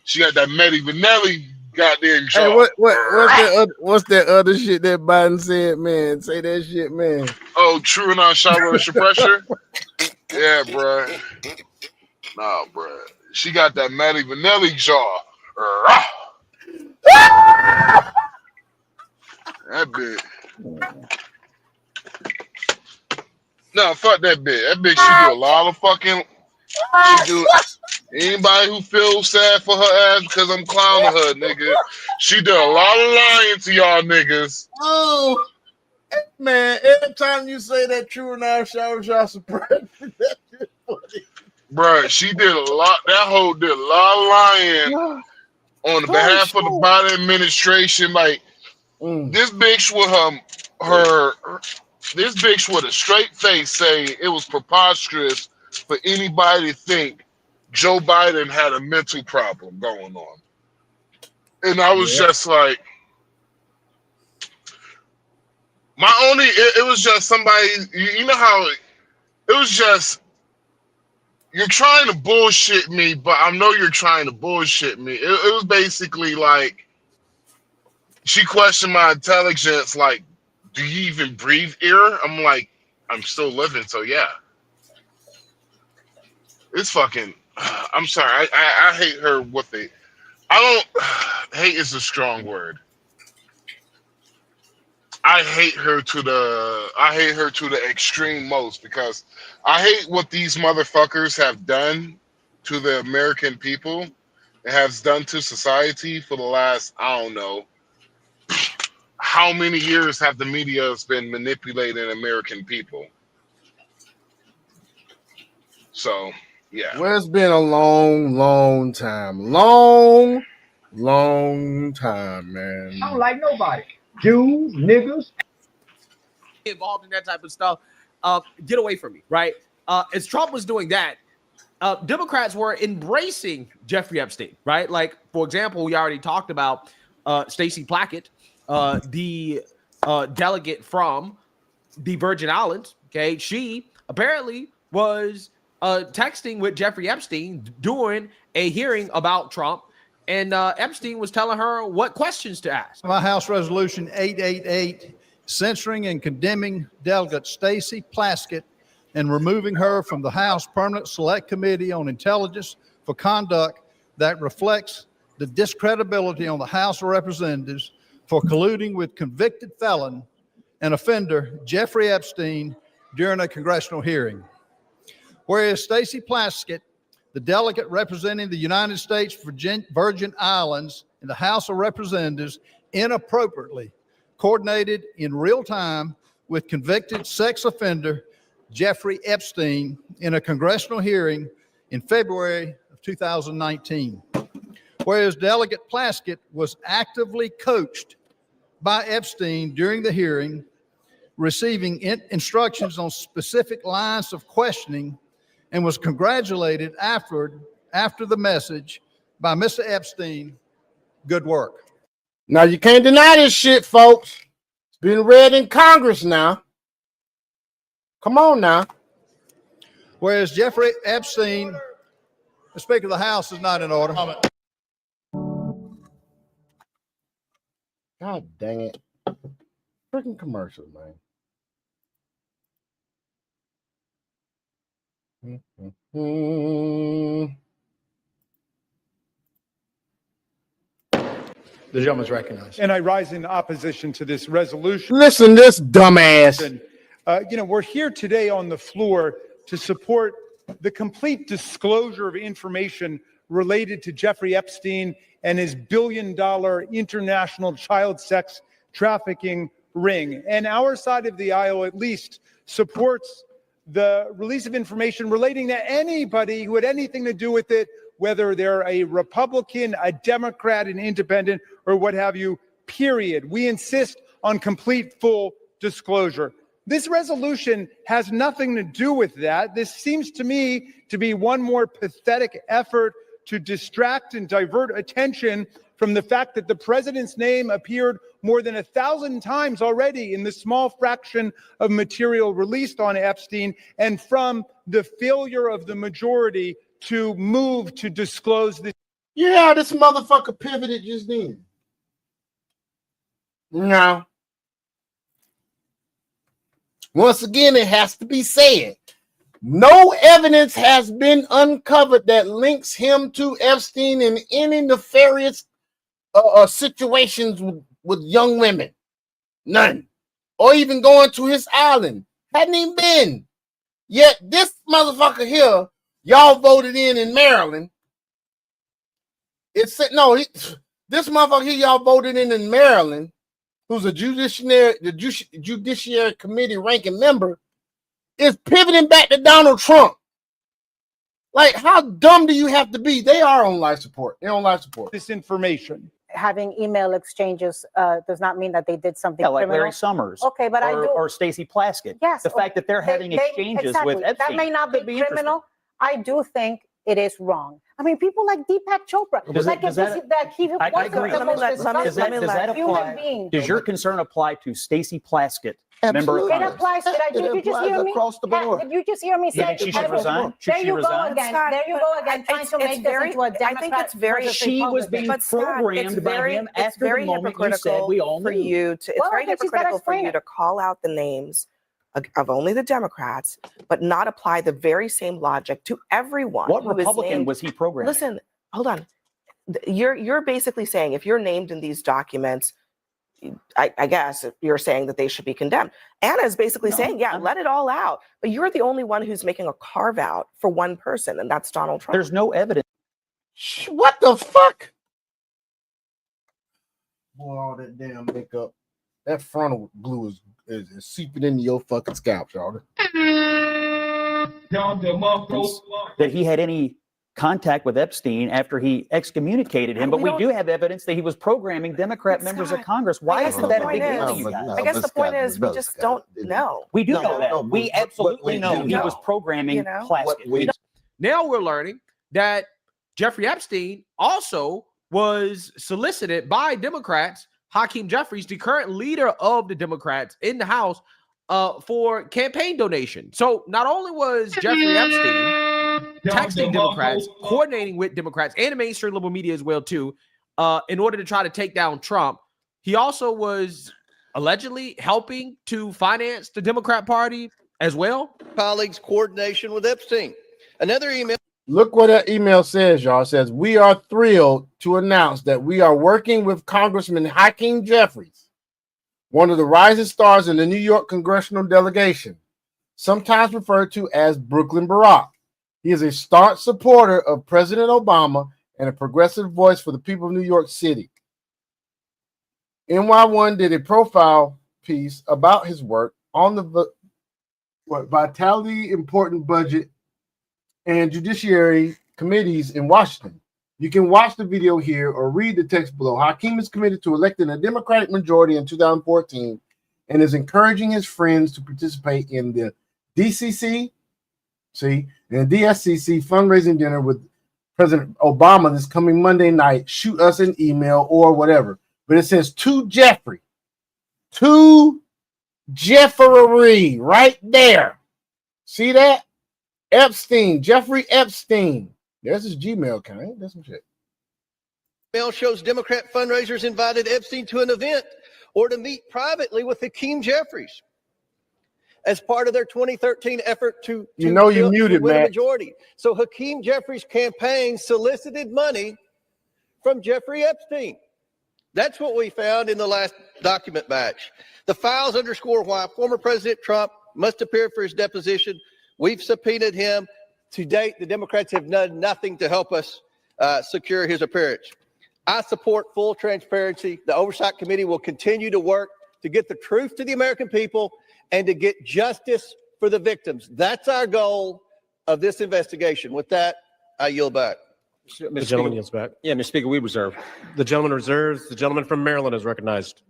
She got that Medi Vanelli goddamn jaw. Hey, what's that other shit that Biden said, man? Say that shit, man. Oh, true and shower pressure. Yeah, bro. Nah, bro. She got that Medi Vanelli jaw. That bitch. No, fuck that bitch. That bitch, she do a lot of fucking. She do. Anybody who feels sad for her ass because I'm clowning her, nigga. She did a lot of lying to y'all niggas. Oh, man. Every time you say that true and shower suppression, that's just funny. Bruh, she did a lot. That hoe did a lot of lying on the behalf of the Biden administration. Like, this bitch with this bitch with a straight face saying it was preposterous for anybody to think Joe Biden had a mental problem going on. And I was just like, it was just somebody, you know how it was just, you're trying to bullshit me, but I know you're trying to bullshit me. It was basically like, she questioned my intelligence, like, do you even breathe air? I'm like, I'm still living, so yeah. It's fucking, I'm sorry, I hate her with it. Hate is a strong word. I hate her to the extreme most because I hate what these motherfuckers have done to the American people and has done to society for the last, I don't know, how many years have the media been manipulating American people? So, yeah. Well, it's been a long time. Long time, man. I don't like nobody. Jews, niggas. Involved in that type of stuff. Get away from me, right? As Trump was doing that, Democrats were embracing Jeffrey Epstein, right? Like, for example, we already talked about Stacey Plackett, the delegate from the Virgin Islands. Okay, she apparently was texting with Jeffrey Epstein during a hearing about Trump, and Epstein was telling her what questions to ask. My House Resolution 888, censoring and condemning Delegate Stacey Plaskett and removing her from the House Permanent Select Committee on Intelligence for conduct that reflects the discredibility on the House of Representatives for colluding with convicted felon and offender Jeffrey Epstein during a congressional hearing. Whereas Stacey Plaskett, the delegate representing the United States Virgin Islands in the House of Representatives, inappropriately coordinated in real time with convicted sex offender Jeffrey Epstein in a congressional hearing in February of 2019. Whereas Delegate Plaskett was actively coached by Epstein during the hearing, receiving instructions on specific lines of questioning, and was congratulated after the message by Mr. Epstein. Good work. Now, you can't deny this shit, folks. It's been read in Congress now. Come on now. Whereas Jeffrey Epstein, the Speaker of the House, is not in order. God dang it. Freaking commercials, man. The gentleman's recognized. And I rise in opposition to this resolution. Listen, this dumbass. We're here today on the floor to support the complete disclosure of information related to Jeffrey Epstein and his billion-dollar international child sex trafficking ring. And our side of the aisle at least supports the release of information relating to anybody who had anything to do with it, whether they're a Republican, a Democrat, an independent, or what have you, period. We insist on complete, full disclosure. This resolution has nothing to do with that. This seems to me to be one more pathetic effort to distract and divert attention from the fact that the president's name appeared more than 1,000 times already in the small fraction of material released on Epstein, and from the failure of the majority to move to disclose this. Yeah, this motherfucker pivoted just then. No. Once again, it has to be said. No evidence has been uncovered that links him to Epstein in any nefarious situations with young women. None. Or even going to his island. Hadn't even been. Yet this motherfucker here, y'all voted in Maryland. It said, no, this motherfucker here y'all voted in Maryland, who's a judiciary committee ranking member, is pivoting back to Donald Trump. Like, how dumb do you have to be? They are on life support. They're on life support. This information. Having email exchanges does not mean that they did something like criminal. Larry Summers. Okay, but or Stacey Plaskett. Yes. The fact that they're having exchanges with Epstein. That may not be criminal. I do think it is wrong. I mean, people like Deepak Chopra. Does that apply? Does your concern apply to Stacey Plaskett? Absolutely. It applies. Did you just hear me? Across the board. Did you just hear me say? She should resign. There you go again. There you go again. Trying to make this into a Democrat. I think it's very. She was being programmed by him after the moment you said we all knew. It's very hypocritical for you to call out the names of only the Democrats, but not apply the very same logic to everyone. What Republican was he programming? Listen, hold on. You're basically saying if you're named in these documents, I guess you're saying that they should be condemned. Anna is basically saying, let it all out. But you're the only one who's making a carve out for one person, and that's Donald Trump. There's no evidence. What the fuck? Boy, all that damn makeup. That frontal glue is seeping into your fucking scalp, y'all. That he had any contact with Epstein after he excommunicated him, but we do have evidence that he was programming Democrat members of Congress. Why isn't that a big deal to you guys? I guess the point is we just don't know. We do know that. We absolutely know he was programming Plaskett. Now we're learning that Jeffrey Epstein also was solicited by Democrats, Hakeem Jeffries, the current leader of the Democrats in the House, for campaign donation. So not only was Jeffrey Epstein texting Democrats, coordinating with Democrats and the mainstream liberal media as well too, in order to try to take down Trump, he also was allegedly helping to finance the Democrat Party as well. Colleagues' coordination with Epstein. Another email. Look what that email says, y'all. It says, we are thrilled to announce that we are working with Congressman Hakeem Jeffries, one of the rising stars in the New York congressional delegation, sometimes referred to as Brooklyn Barack. He is a staunch supporter of President Obama and a progressive voice for the people of New York City. NY1 did a profile piece about his work on the vitality important budget and judiciary committees in Washington. You can watch the video here or read the text below. Hakeem is committed to electing a Democratic majority in 2014 and is encouraging his friends to participate in the DCC, and DSCC fundraising dinner with President Obama this coming Monday night. Shoot us an email or whatever. But it says to Jeffrey right there. See that? Epstein, Jeffrey Epstein. There's his Gmail account. That's some shit. Email shows Democrat fundraisers invited Epstein to an event or to meet privately with Hakeem Jeffries as part of their 2013 effort to you muted, win a man. majority. So Hakeem Jeffries' campaign solicited money from Jeffrey Epstein. That's what we found in the last document batch. The files underscore why former President Trump must appear for his deposition. We've subpoenaed him. To date, the Democrats have done nothing to help us secure his appearance. I support full transparency. The Oversight Committee will continue to work to get the truth to the American people and to get justice for the victims. That's our goal of this investigation. With that, I yield back. The gentleman yields back. Yeah, Mr. Speaker, we reserve. The gentleman reserves. The gentleman from Maryland is recognized.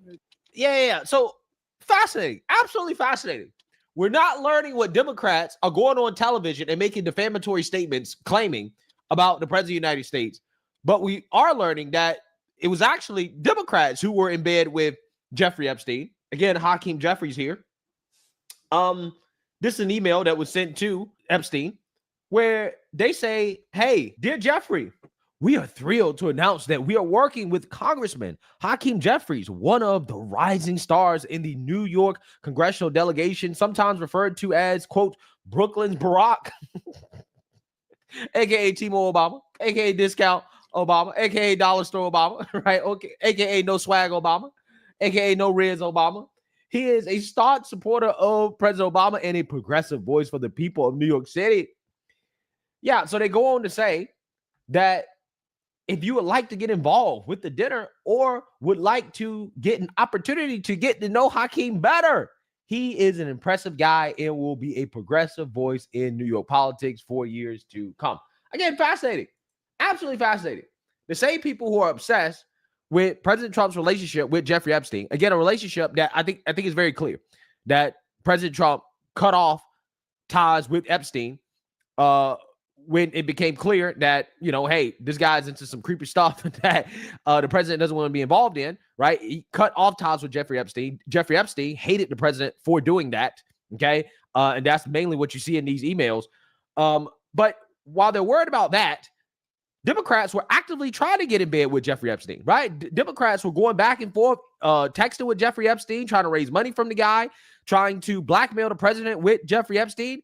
Yeah. So fascinating. Absolutely fascinating. We're not learning what Democrats are going on television and making defamatory statements claiming about the President of the United States. But we are learning that it was actually Democrats who were in bed with Jeffrey Epstein. Again, Hakeem Jeffries here. This is an email that was sent to Epstein where they say, hey, dear Jeffrey, we are thrilled to announce that we are working with Congressman Hakeem Jeffries, one of the rising stars in the New York congressional delegation, sometimes referred to as, quote, Brooklyn's Barack, aka Timo Obama, aka Discount Obama, aka Dollar Store Obama, right? Okay, aka No Swag Obama, aka No Riz Obama. He is a staunch supporter of President Obama and a progressive voice for the people of New York City. Yeah, so they go on to say that if you would like to get involved with the dinner or would like to get an opportunity to get to know Hakeem better, he is an impressive guy and will be a progressive voice in New York politics for years to come. Again, fascinating. Absolutely fascinating. The same people who are obsessed with President Trump's relationship with Jeffrey Epstein, again, a relationship that I think is very clear that President Trump cut off ties with Epstein when it became clear that, hey, this guy's into some creepy stuff that the president doesn't want to be involved in, right? He cut off ties with Jeffrey Epstein. Jeffrey Epstein hated the president for doing that, okay? And that's mainly what you see in these emails. But while they're worried about that, Democrats were actively trying to get in bed with Jeffrey Epstein, right? Democrats were going back and forth, texting with Jeffrey Epstein, trying to raise money from the guy, trying to blackmail the president with Jeffrey Epstein.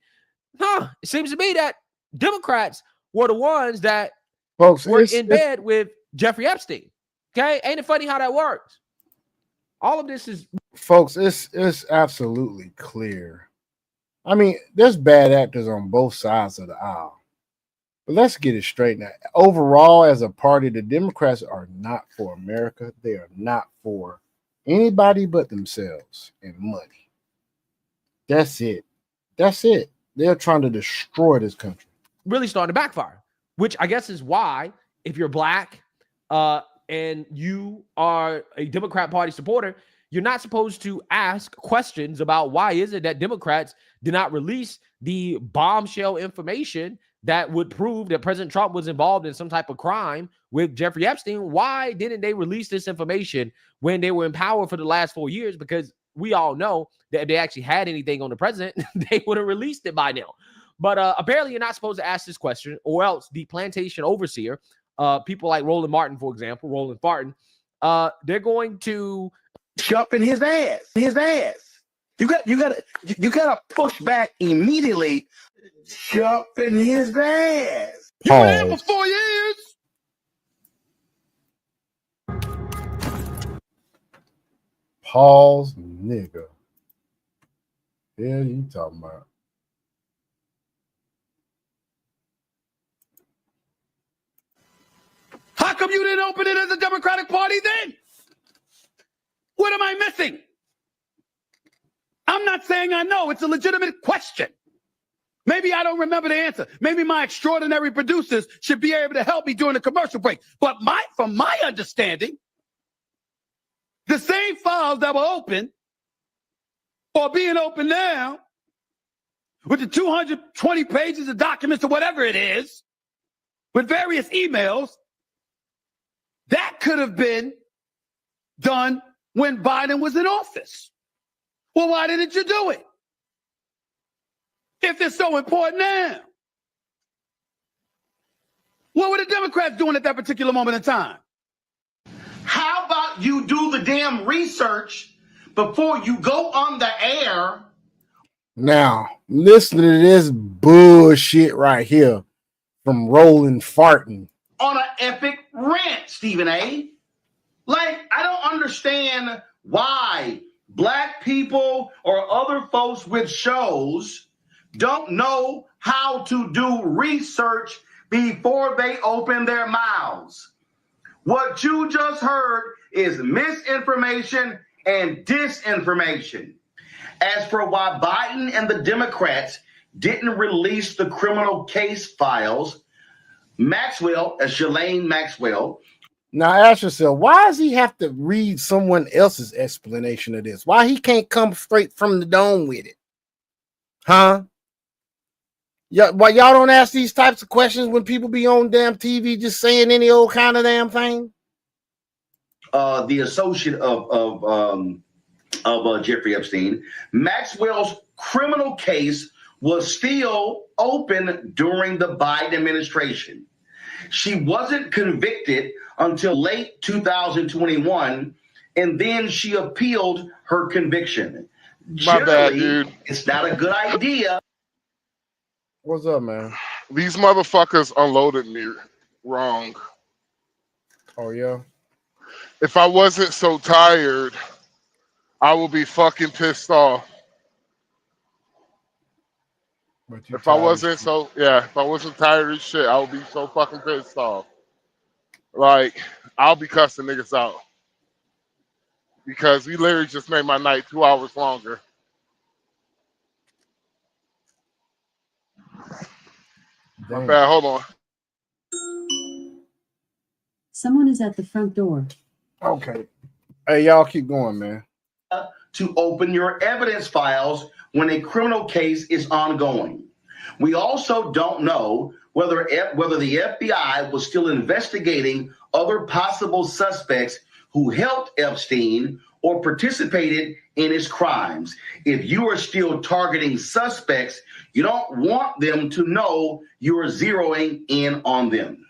It seems to me that Democrats were the ones that were in bed with Jeffrey Epstein. Okay, ain't it funny how that works? All of this is, folks. It's absolutely clear. I mean, there's bad actors on both sides of the aisle, but let's get it straight now. Overall, as a party, the Democrats are not for America. They are not for Anybody but themselves and money. That's it. That's it. They're trying to destroy this country. Really starting to backfire, which I guess is why if you're black and you are a Democrat Party supporter, you're not supposed to ask questions about why is it that Democrats did not release the bombshell information that would prove that President Trump was involved in some type of crime with Jeffrey Epstein. Why didn't they release this information when they were in power for the last 4 years? Because we all know that if they actually had anything on the president, they would have released it by now. But apparently you're not supposed to ask this question, or else the plantation overseer, people like Roland Martin, for example, Roland Martin, they're going to jump in his ass. You gotta push back immediately. Jump in his ass. You were there for 4 years. Pause, nigga. Yeah, you talking about? How come you didn't open it as a Democratic Party then? What am I missing? I'm not saying I know. It's a legitimate question. Maybe I don't remember the answer. Maybe my extraordinary producers should be able to help me during the commercial break. But from my understanding, the same files that were open or being open now with the 220 pages of documents or whatever it is, with various emails, that could have been done when Biden was in office. Well, why didn't you do it? If it's so important now. What were the Democrats doing at that particular moment in time? How about you do the damn research before you go on the air? Now, listen to this bullshit right here from Roland Farton. On an epic rant, Stephen A. Like, I don't understand why black people or other folks with shows don't know how to do research before they open their mouths. What you just heard is misinformation and disinformation. As for why Biden and the Democrats didn't release the criminal case files, Ghislaine Maxwell. Now ask yourself, why does he have to read someone else's explanation of this? Why he can't come straight from the dome with it? Huh? Yeah, why y'all don't ask these types of questions when people be on damn TV just saying any old kind of damn thing? The associate of Jeffrey Epstein, Maxwell's criminal case was still open during the Biden administration. She wasn't convicted until late 2021, and then she appealed her conviction. My bad, dude. It's not a good idea. What's up, man? These motherfuckers unloaded me wrong. Oh, yeah? If I wasn't so tired, I would be fucking pissed off. If I wasn't tired of shit, I would be so fucking pissed off. Like, I'll be cussing niggas out. Because we literally just made my night 2 hours longer. My bad, hold on. Someone is at the front door. Okay. Hey, y'all keep going, man. To open your evidence files when a criminal case is ongoing. We also don't know whether the FBI was still investigating other possible suspects who helped Epstein or participated in his crimes. If you are still targeting suspects, you don't want them to know you are zeroing in on them.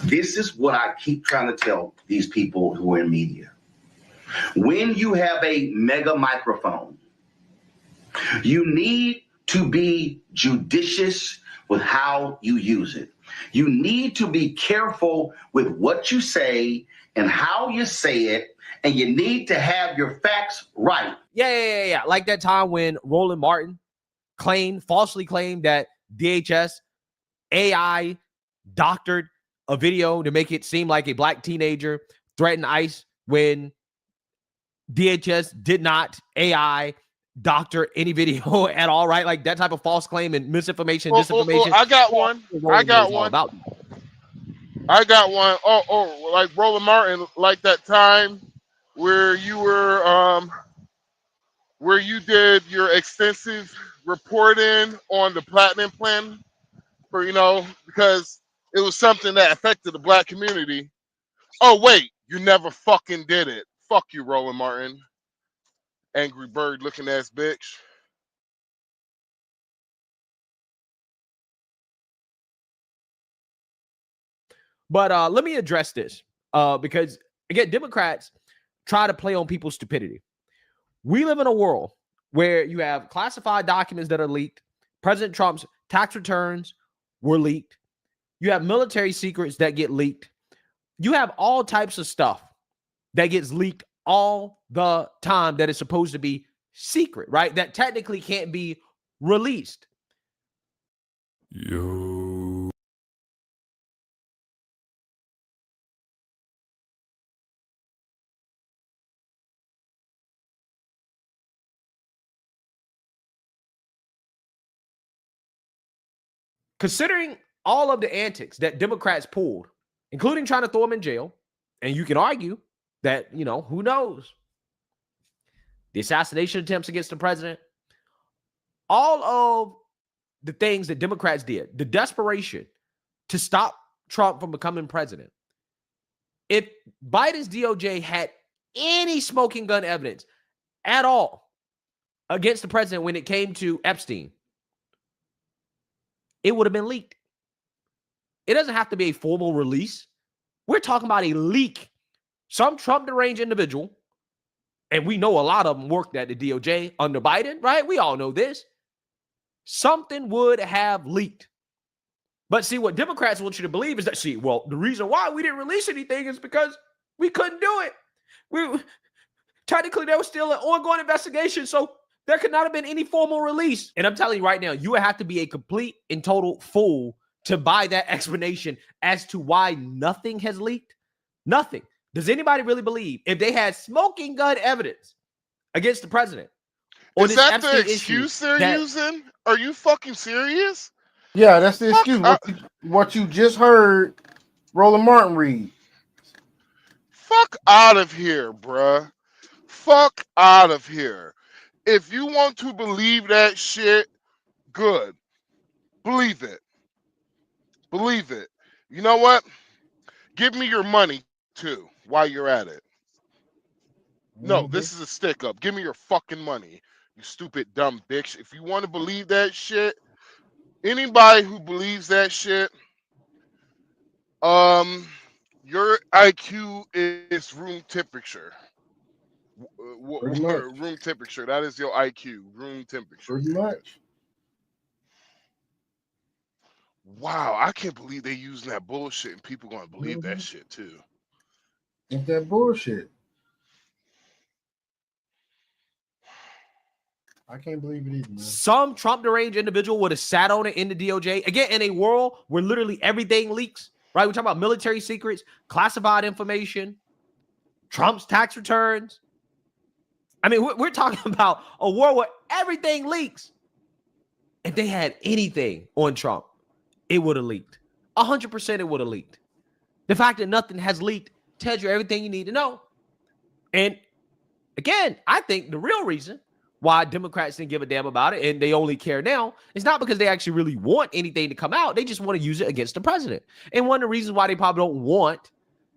This is what I keep trying to tell these people who are in media. When you have a mega microphone, you need to be judicious with how you use it. You need to be careful with what you say and how you say it, and you need to have your facts right. Yeah. Like that time when Roland Martin falsely claimed that DHS AI doctored a video to make it seem like a black teenager threatened ICE when DHS did not AI doctor any video at all, right? Like that type of false claim and misinformation, disinformation. I got one. I got one. I got one. Like Roland Martin, like that time where you were where you did your extensive reporting on the platinum plan for, because it was something that affected the black community. Oh wait, you never fucking did it. Fuck you, Roland Martin. Angry bird looking ass bitch. But let me address this because, again, Democrats try to play on people's stupidity. We live in a world where you have classified documents that are leaked. President Trump's tax returns were leaked. You have military secrets that get leaked. You have all types of stuff that gets leaked all the time that is supposed to be secret, right? That technically can't be released. Considering all of the antics that Democrats pulled, including trying to throw him in jail, and you can argue that, who knows? The assassination attempts against the president, all of the things that Democrats did, the desperation to stop Trump from becoming president. If Biden's DOJ had any smoking gun evidence at all against the president when it came to Epstein, it would have been leaked. It doesn't have to be a formal release. We're talking about a leak. Some Trump deranged individual, and we know a lot of them worked at the DOJ under Biden, right? We all know this. Something would have leaked. But see, what Democrats want you to believe is that, the reason why we didn't release anything is because we couldn't do it. Technically, there was still an ongoing investigation, so there could not have been any formal release. And I'm telling you right now, you would have to be a complete and total fool to buy that explanation as to why nothing has leaked. Nothing. Does anybody really believe if they had smoking gun evidence against the president? Is that the excuse they're using? Are you fucking serious? Yeah, that's the excuse. What you just heard Roland Martin read. Fuck out of here, bruh. Fuck out of here. If you want to believe that shit, good. Believe it. Believe it. You know what? Give me your money, too, while you're at it. No, this is a stick up. Give me your fucking money, you stupid dumb bitch. If you want to believe that shit, anybody who believes that shit, your IQ is room temperature. Room temperature. That is your IQ. Room temperature. Pretty much. Wow, I can't believe they using that bullshit and people gonna believe that shit too. Ain't that bullshit? I can't believe it either, man. Some Trump deranged individual would have sat on it in the DOJ. Again, in a world where literally everything leaks, right? We're talking about military secrets, classified information, Trump's tax returns. I mean, we're talking about a world where everything leaks. If they had anything on Trump, it would have leaked. 100% it would have leaked. The fact that nothing has leaked tells you everything you need to know. And again, I think the real reason why Democrats didn't give a damn about it and they only care now is not because they actually really want anything to come out. They just want to use it against the president. And one of the reasons why they probably don't want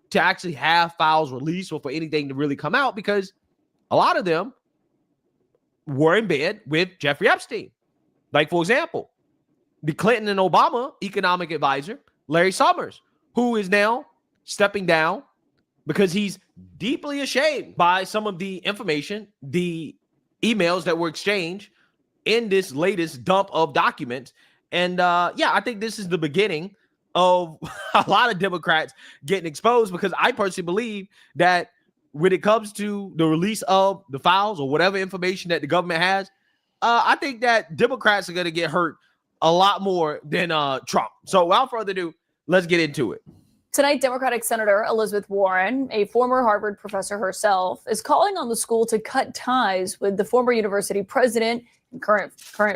to actually have files released or for anything to really come out, because a lot of them were in bed with Jeffrey Epstein. Like, for example, the Clinton and Obama economic advisor, Larry Summers, who is now stepping down because he's deeply ashamed by some of the information, the emails that were exchanged in this latest dump of documents. And I think this is the beginning of a lot of Democrats getting exposed, because I personally believe that when it comes to the release of the files or whatever information that the government has, I think that Democrats are going to get hurt a lot more than Trump. So without further ado, let's get into it. Tonight, Democratic Senator Elizabeth Warren, a former Harvard professor herself, is calling on the school to cut ties with the former university president and current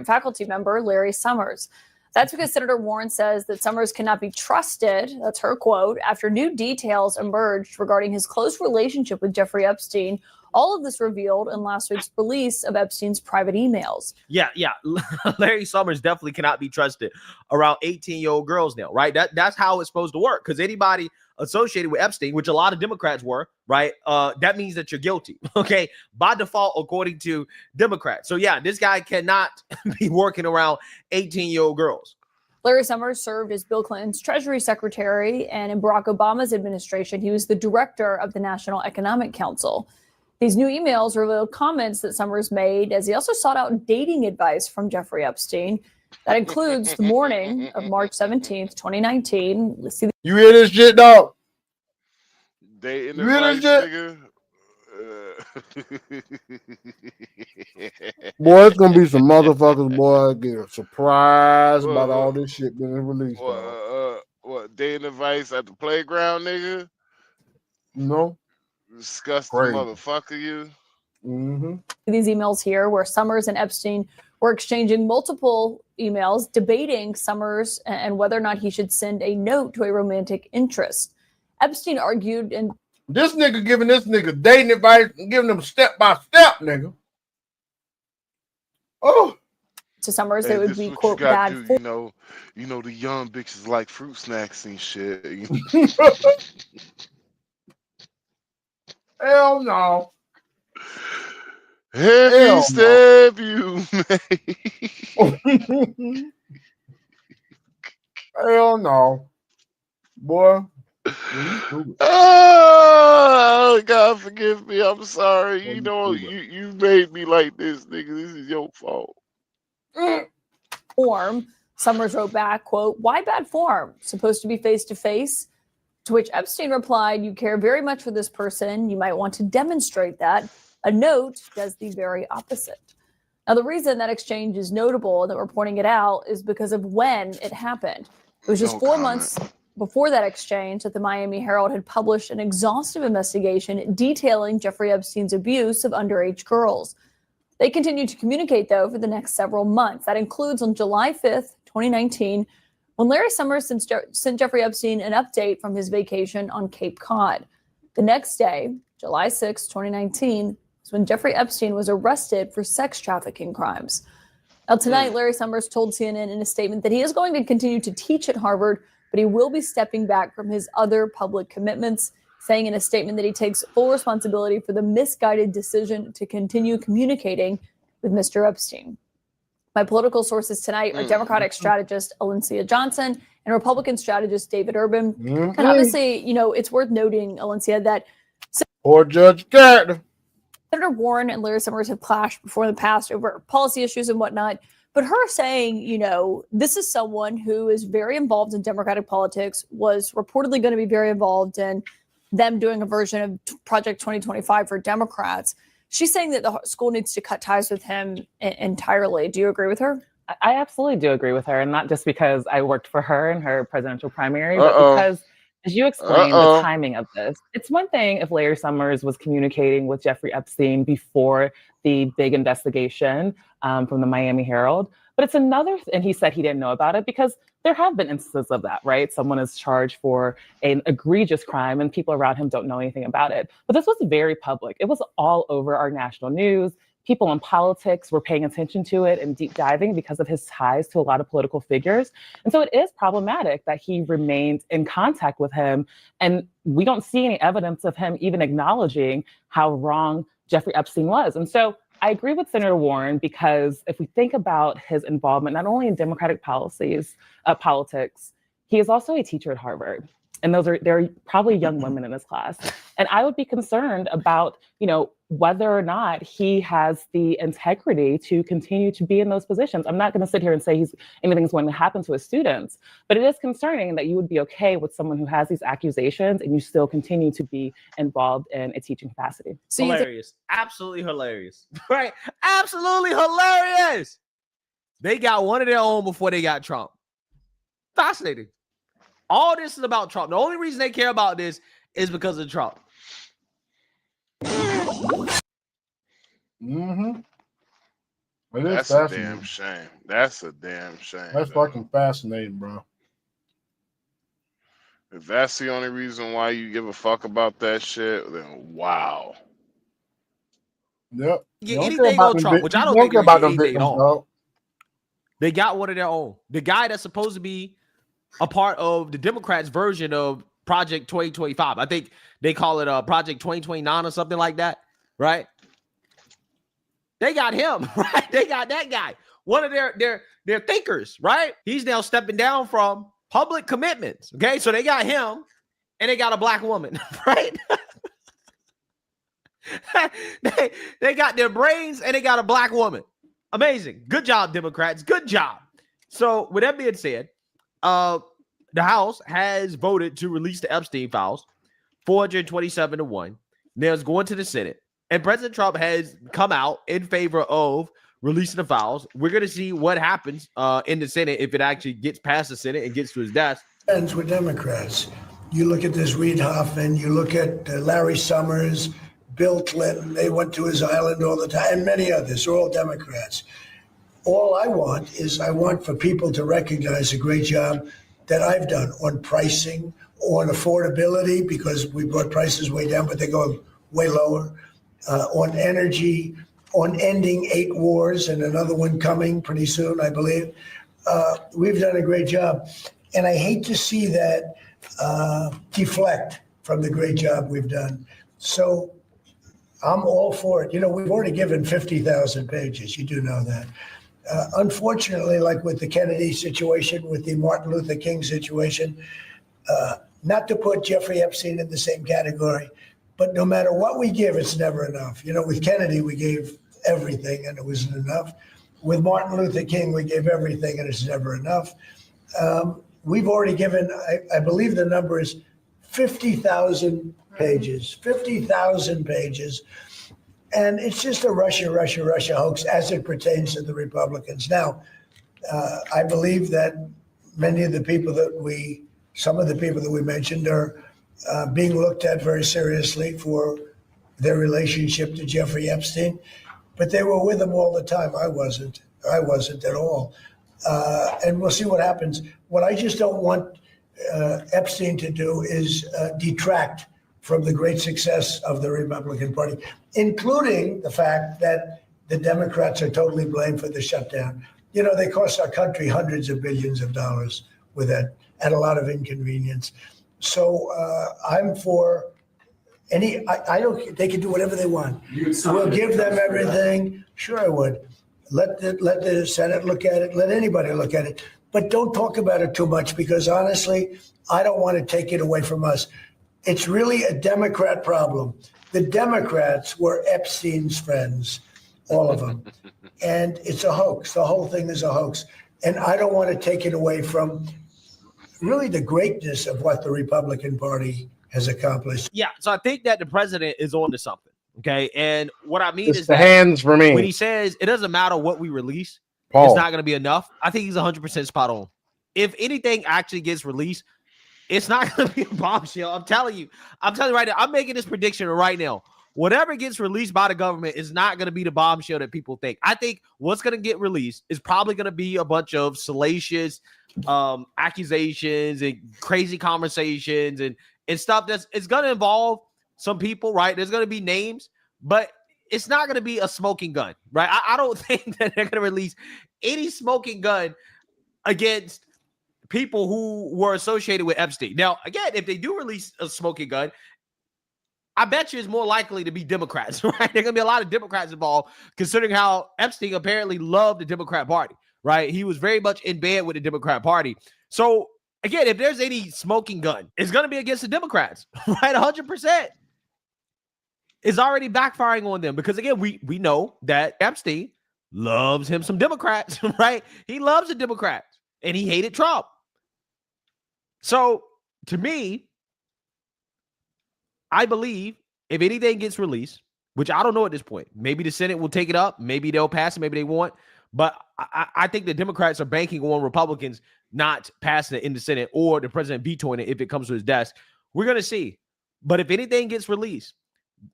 faculty member, Larry Summers. That's because Senator Warren says that Summers cannot be trusted, that's her quote, after new details emerged regarding his close relationship with Jeffrey Epstein. All of this revealed in last week's release of Epstein's private emails. Yeah. Larry Summers definitely cannot be trusted around 18-year-old girls now, right? That's how it's supposed to work, because anybody associated with Epstein, which a lot of Democrats were, right? That means that you're guilty, okay? By default, according to Democrats. So yeah, this guy cannot be working around 18-year-old girls. Larry Summers served as Bill Clinton's Treasury Secretary, and in Barack Obama's administration, he was the director of the National Economic Council. These new emails revealed comments that Summers made as he also sought out dating advice from Jeffrey Epstein. That includes the morning of March 17th, 2019. Let's see. You hear this shit, dog? Dating You hear advice, this shit? nigga? Boy, it's gonna be some motherfuckers, boy, get surprised about all this shit being released. What dating advice at the playground, nigga? No. Disgusting Crazy. motherfucker, you. Mm-hmm. These emails here where Summers and Epstein were exchanging multiple emails debating Summers and whether or not he should send a note to a romantic interest. Epstein argued, and this nigga giving this nigga dating advice and giving them step by step, nigga. Oh, to Summers, Hey, they would this be what quote you gotta bad. do, you know the young bitches like fruit snacks and shit. Hell no. Every Hell step you make. Hell no. Boy. Oh, God forgive me. I'm sorry. You know, you made me like this, nigga. This is your fault. Form. Summers wrote back, quote, "Why bad form? Supposed to be face to face?" To which Epstein replied, "You care very much for this person. You might want to demonstrate that. A note does the very opposite." Now, the reason that exchange is notable and that we're pointing it out is because of when it happened. It was just No 4 comment. months before that exchange that the Miami Herald had published an exhaustive investigation detailing Jeffrey Epstein's abuse of underage girls. They continued to communicate, though, for the next several months. That includes on July 5th, 2019, when Larry Summers sent Jeffrey Epstein an update from his vacation on Cape Cod. The next day, July 6, 2019, was when Jeffrey Epstein was arrested for sex trafficking crimes. Now, tonight, Larry Summers told CNN in a statement that he is going to continue to teach at Harvard, but he will be stepping back from his other public commitments, saying in a statement that he takes full responsibility for the misguided decision to continue communicating with Mr. Epstein. My political sources tonight are Democratic strategist Alencia Johnson and Republican strategist David Urban. And obviously, it's worth noting, Alencia, that Poor Judge Carter. Senator Warren and Larry Summers have clashed before in the past over policy issues and whatnot. But her saying, this is someone who is very involved in Democratic politics, was reportedly going to be very involved in them doing a version of Project 2025 for Democrats. She's saying that the school needs to cut ties with him entirely. Do you agree with her? I absolutely do agree with her. And not just because I worked for her in her presidential primary, but because, as you explained, the timing of this. It's one thing if Larry Summers was communicating with Jeffrey Epstein before the big investigation from the Miami Herald, but it's another, and he said he didn't know about it because there have been instances of that, right? Someone is charged for an egregious crime and people around him don't know anything about it. But this was very public. It was all over our national news. People in politics were paying attention to it and deep diving because of his ties to a lot of political figures. And so it is problematic that he remained in contact with him. And we don't see any evidence of him even acknowledging how wrong Jeffrey Epstein was. And so I agree with Senator Warren, because if we think about his involvement, not only in Democratic politics, he is also a teacher at Harvard. And there are probably young women in his class. And I would be concerned about, whether or not he has the integrity to continue to be in those positions. I'm not going to sit here and say anything's going to happen to his students, but it is concerning that you would be okay with someone who has these accusations and you still continue to be involved in a teaching capacity. So hilarious. Absolutely hilarious. Right? Absolutely hilarious. They got one of their own before they got Trump. Fascinating. All this is about Trump. The only reason they care about this is because of Trump. Mm-hmm. That's a damn shame. That's a damn shame. That's fucking fascinating, bro. If that's the only reason why you give a fuck about that shit, then wow. Yep. Get anything on Trump, which I don't think care they about get them anything at victims, all. dog. They got one of their own. The guy that's supposed to be a part of the Democrats' version of Project 2025. I think they call it Project 2029 or something like that, right? They got him, right? They got that guy. One of their thinkers, right? He's now stepping down from public commitments. Okay, so they got him and they got a black woman, right? they got their brains and they got a black woman. Amazing. Good job, Democrats. Good job. So with that being said, the House has voted to release the Epstein files 427-1. Now it's going to the Senate. And President Trump has come out in favor of releasing the files. We're going to see what happens in the Senate if it actually gets past the Senate and gets to his desk. Friends with Democrats. You look at this Reid Hoffman, you look at Larry Summers, Bill Clinton, they went to his island all the time, and many others, are all Democrats. All I want for people to recognize the great job that I've done on pricing, on affordability, because we brought prices way down, but they're going way lower, on energy, on ending 8 wars and another one coming pretty soon, I believe. We've done a great job. And I hate to see that deflect from the great job we've done. So I'm all for it. You know, we've already given 50,000 pages. You do know that. Unfortunately, like with the Kennedy situation, with the Martin Luther King situation, not to put Jeffrey Epstein in the same category, but no matter what we give, it's never enough. You know, with Kennedy, we gave everything and it wasn't enough. With Martin Luther King, we gave everything and it's never enough. We've already given, I believe the number is 50,000 pages, 50,000 pages. And it's just a Russia hoax as it pertains to the Republicans. Now, I believe that many of the people some of the people that we mentioned are being looked at very seriously for their relationship to Jeffrey Epstein, but they were with him all the time. I wasn't at all. And we'll see what happens. What I just don't want Epstein to do is detract from the great success of the Republican Party, including the fact that the Democrats are totally blamed for the shutdown. You know, they cost our country hundreds of billions of dollars with that, and a lot of inconvenience. So I'm for I don't, they can do whatever they want. We'll give them everything. Sure, I would. Let the Senate look at it. Let anybody look at it. But don't talk about it too much, because honestly, I don't want to take it away from us. It's really a Democrat problem. The Democrats were Epstein's friends, all of them. And it's a hoax. The whole thing is a hoax. And I don't want to take it away from really the greatness of what the Republican Party has accomplished. Yeah, so I think that the president is on to something. Okay. And what I mean It's is the that hands for me. when he says it doesn't matter what we release, Paul. it's not going to be enough. I think he's 100% spot on. If anything actually gets released, it's not going to be a bombshell. I'm telling you right now. I'm making this prediction right now. Whatever gets released by the government is not going to be the bombshell that people think. I think what's going to get released is probably going to be a bunch of salacious accusations and crazy conversations and stuff it's going to involve some people, right? There's going to be names, but it's not going to be a smoking gun, right? I don't think that they're going to release any smoking gun against people who were associated with Epstein. Now, again, if they do release a smoking gun, I bet you it's more likely to be Democrats, right? There are going to be a lot of Democrats involved, considering how Epstein apparently loved the Democrat Party, right? He was very much in bed with the Democrat Party. So, again, if there's any smoking gun, it's going to be against the Democrats, right? 100%. It's already backfiring on them because, again, we know that Epstein loves him some Democrats, right? He loves the Democrats, and he hated Trump. So, to me, I believe if anything gets released, which I don't know at this point, maybe the Senate will take it up, maybe they'll pass it, maybe they won't. But I think the Democrats are banking on Republicans not passing it in the Senate or the president vetoing it if it comes to his desk. We're going to see. But if anything gets released,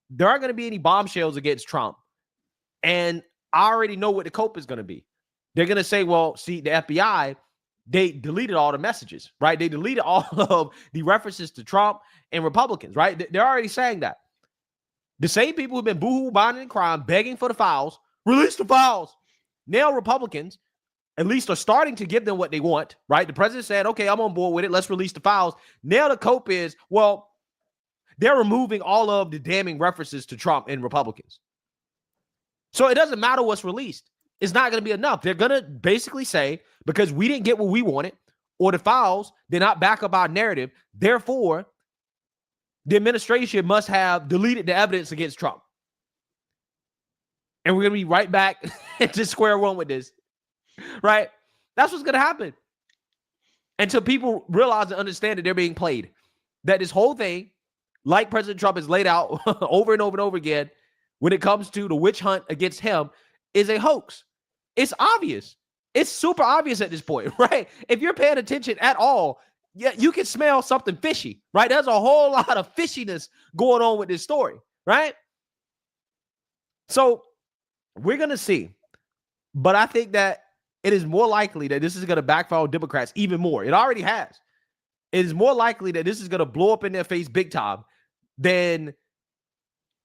there aren't going to be any bombshells against Trump. And I already know what the cope is going to be. They're going to say, well, see, the FBI, they deleted all the messages, right? They deleted all of the references to Trump and Republicans, right? They're already saying that. The same people who've been boohoo, bonding, and crying, begging for the files, release the files. Now Republicans, at least, are starting to give them what they want, right? The president said, okay, I'm on board with it. Let's release the files. Now the cope is, well, they're removing all of the damning references to Trump and Republicans. So it doesn't matter what's released. It's not going to be enough. They're going to basically say, because we didn't get what we wanted, or the files did not back up our narrative, therefore, the administration must have deleted the evidence against Trump. And we're going to be right back to square one with this, right? That's what's going to happen. Until people realize and understand that they're being played. That this whole thing, like President Trump has laid out over and over and over again, when it comes to the witch hunt against him, is a hoax. It's obvious. It's super obvious at this point, right? If you're paying attention at all, yeah, you can smell something fishy, right? There's a whole lot of fishiness going on with this story, right? So we're going to see. But I think that it is more likely that this is going to backfire on Democrats even more. It already has. It is more likely that this is going to blow up in their face big time than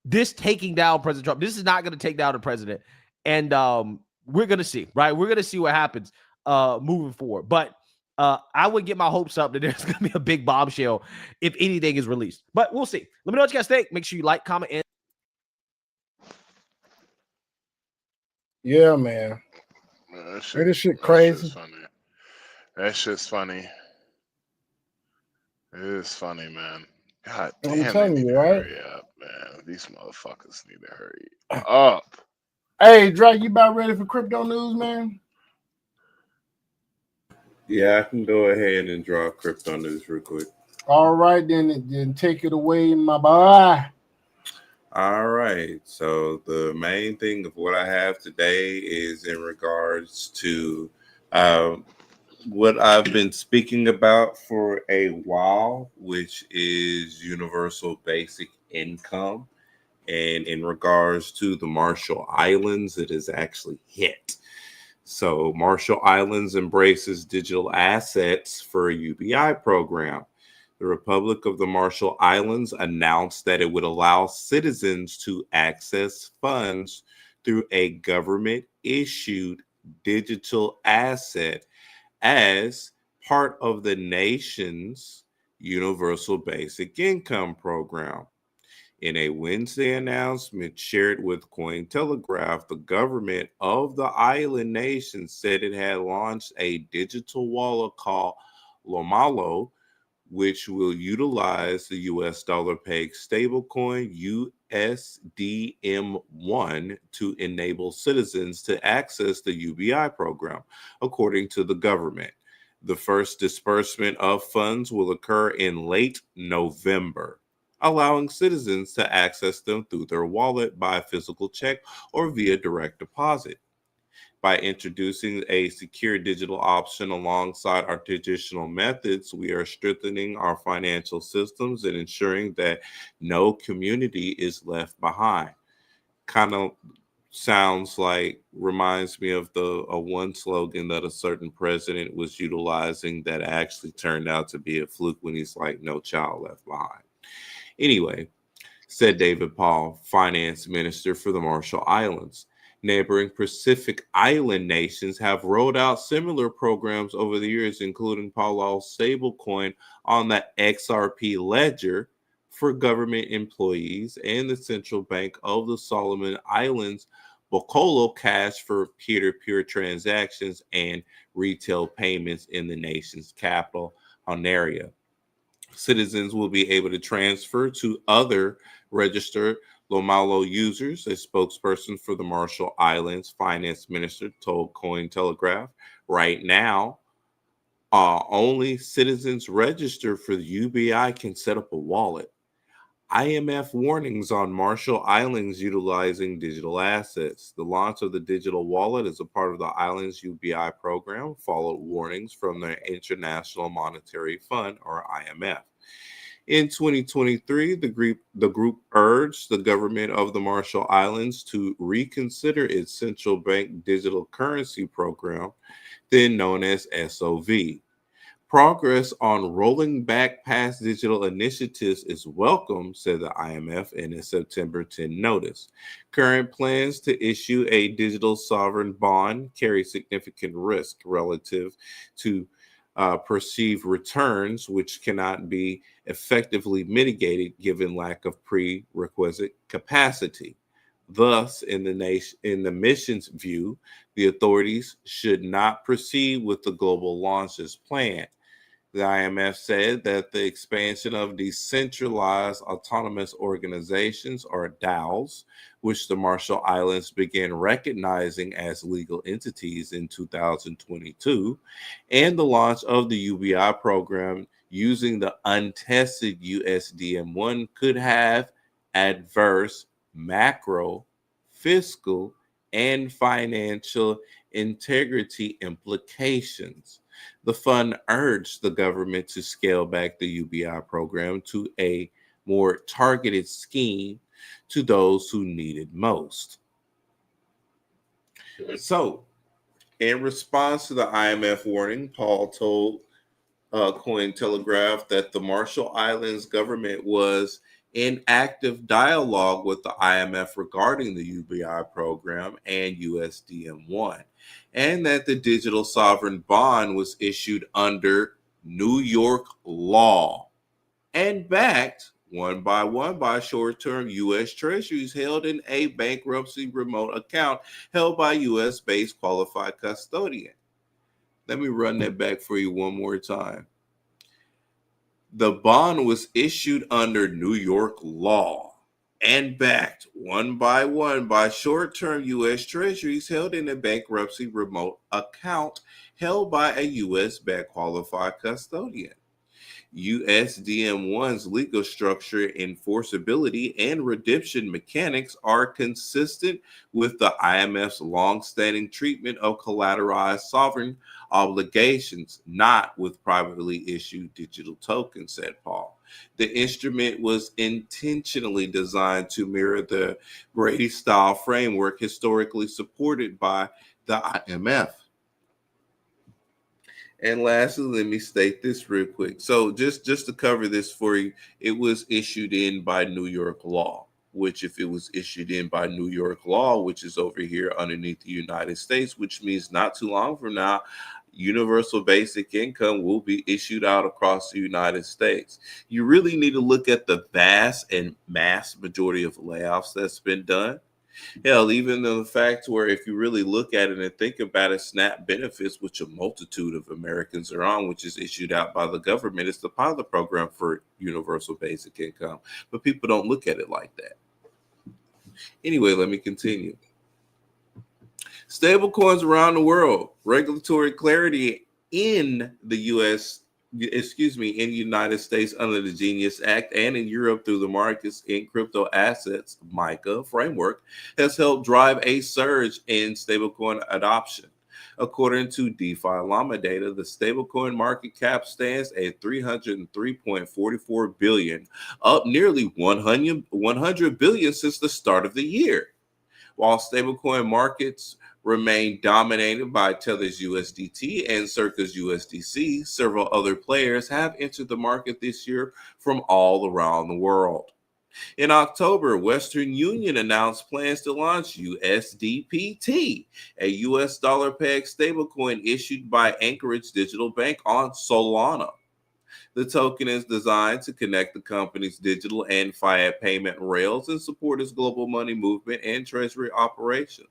this taking down President Trump. This is not going to take down the president. And we're going to see, right? We're going to see what happens moving forward. But I would get my hopes up that there's going to be a big bombshell if anything is released. But we'll see. Let me know what you guys think. Make sure you like, comment, and yeah, man. This shit crazy. That shit's funny. It is funny, man. God damn, I'm telling you, right? hurry up, man. These motherfuckers need to hurry up. Hey, Drake, you about ready for crypto news, man? Yeah, I can go ahead and draw crypto news real quick. All right, then take it away, my boy. All right. So the main thing of what I have today is in regards to what I've been speaking about for a while, which is universal basic income. And in regards to the Marshall Islands, it is actually hit. So Marshall Islands embraces digital assets for a UBI program. The Republic of the Marshall Islands announced that it would allow citizens to access funds through a government-issued digital asset as part of the nation's Universal Basic Income Program. In a Wednesday announcement shared with Cointelegraph, the government of the island nation said it had launched a digital wallet called Lomalo, which will utilize the US dollar peg stablecoin USDM1 to enable citizens to access the UBI program, according to the government. The first disbursement of funds will occur in late November, allowing citizens to access them through their wallet by physical check or via direct deposit. By introducing a secure digital option alongside our traditional methods, we are strengthening our financial systems and ensuring that no community is left behind. Kind of reminds me of a one slogan that a certain president was utilizing that actually turned out to be a fluke when he's like, "No child left behind." Anyway, said David Paul, finance minister for the Marshall Islands. Neighboring Pacific Island nations have rolled out similar programs over the years, including Paul's stablecoin on the XRP ledger for government employees and the Central Bank of the Solomon Islands Bokolo Cash for peer-to-peer transactions and retail payments in the nation's capital, Honaria. Citizens will be able to transfer to other registered Lomalo users. A spokesperson for the Marshall Islands finance minister told Cointelegraph, right now, only citizens registered for the UBI can set up a wallet. IMF warnings on Marshall Islands utilizing digital assets. The launch of the digital wallet as a part of the island's UBI program followed warnings from the International Monetary Fund, or IMF. In 2023, the group urged the government of the Marshall Islands to reconsider its central bank digital currency program, then known as SOV. Progress on rolling back past digital initiatives is welcome, said the IMF in a September 10 notice. Current plans to issue a digital sovereign bond carry significant risk relative to perceived returns, which cannot be effectively mitigated given lack of prerequisite capacity. Thus, in the mission's view, the authorities should not proceed with the global launch as planned. The IMF said that the expansion of decentralized autonomous organizations, or DAOs, which the Marshall Islands began recognizing as legal entities in 2022, and the launch of the UBI program using the untested USDM1 could have adverse macro, fiscal, and financial integrity implications. The fund urged the government to scale back the UBI program to a more targeted scheme to those who need it most. So, in response to the IMF warning, Paul told Cointelegraph that the Marshall Islands government was in active dialogue with the IMF regarding the UBI program and USDM1, and that the digital sovereign bond was issued under New York law and backed one by short-term U.S. Treasuries held in a bankruptcy remote account held by U.S.-based qualified custodian. Let me run that back for you one more time. The bond was issued under New York law and backed one by short-term U.S. Treasuries held in a bankruptcy remote account held by a U.S.-backed qualified custodian. USDM1's legal structure, enforceability, and redemption mechanics are consistent with the IMF's long-standing treatment of collateralized sovereign obligations, not with privately issued digital tokens, said Paul. The instrument was intentionally designed to mirror the Brady-style framework historically supported by the IMF. And lastly, let me state this real quick. So just to cover this for you, it was issued in by New York law, which if it was issued in by New York law, which is over here underneath the United States, which means not too long from now, universal basic income will be issued out across the United States. You really need to look at the vast and mass majority of layoffs that's been done. Hell, even the fact where if you really look at it and think about it, SNAP benefits, which a multitude of Americans are on, which is issued out by the government, it's the pilot program for universal basic income. But people don't look at it like that. Anyway, let me continue. Stablecoins around the world, regulatory clarity in the in the United States under the Genius Act and in Europe through the Markets in Crypto Assets MiCA framework has helped drive a surge in stablecoin adoption. According to DeFi Llama data, the stablecoin market cap stands at $303.44 billion, up nearly 100 billion since the start of the year. While stablecoin markets remain dominated by Tether's USDT and Circa's USDC, several other players have entered the market this year from all around the world. In October, Western Union announced plans to launch USDPT, a US dollar pegged stablecoin issued by Anchorage Digital Bank on Solana. The token is designed to connect the company's digital and fiat payment rails and support its global money movement and treasury operations.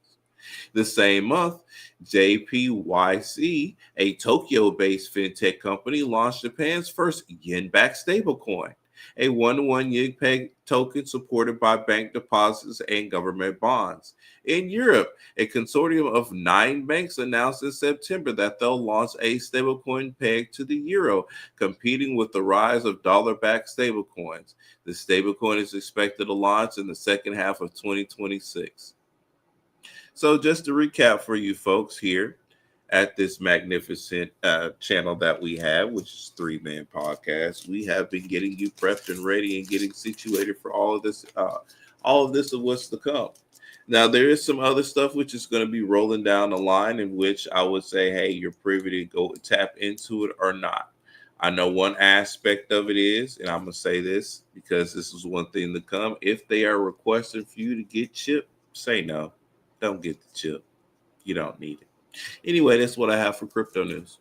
The same month, JPYC, a Tokyo-based fintech company, launched Japan's first yen-backed stablecoin. a 1-to-1 yield peg token supported by bank deposits and government bonds. In Europe, a consortium of 9 banks announced in September that they'll launch a stablecoin pegged to the euro, competing with the rise of dollar-backed stablecoins. The stablecoin is expected to launch in the second half of 2026. So just to recap for you folks here at this magnificent channel that we have, which is 3-Man Podcast, we have been getting you prepped and ready and getting situated for all of this of what's to come. Now, there is some other stuff which is going to be rolling down the line in which I would say, hey, you're privy to go tap into it or not. I know one aspect of it is, and I'm going to say this because this is one thing to come. If they are requesting for you to get chip, say no. Don't get the chip. You don't need it. Anyway, that's what I have for crypto news.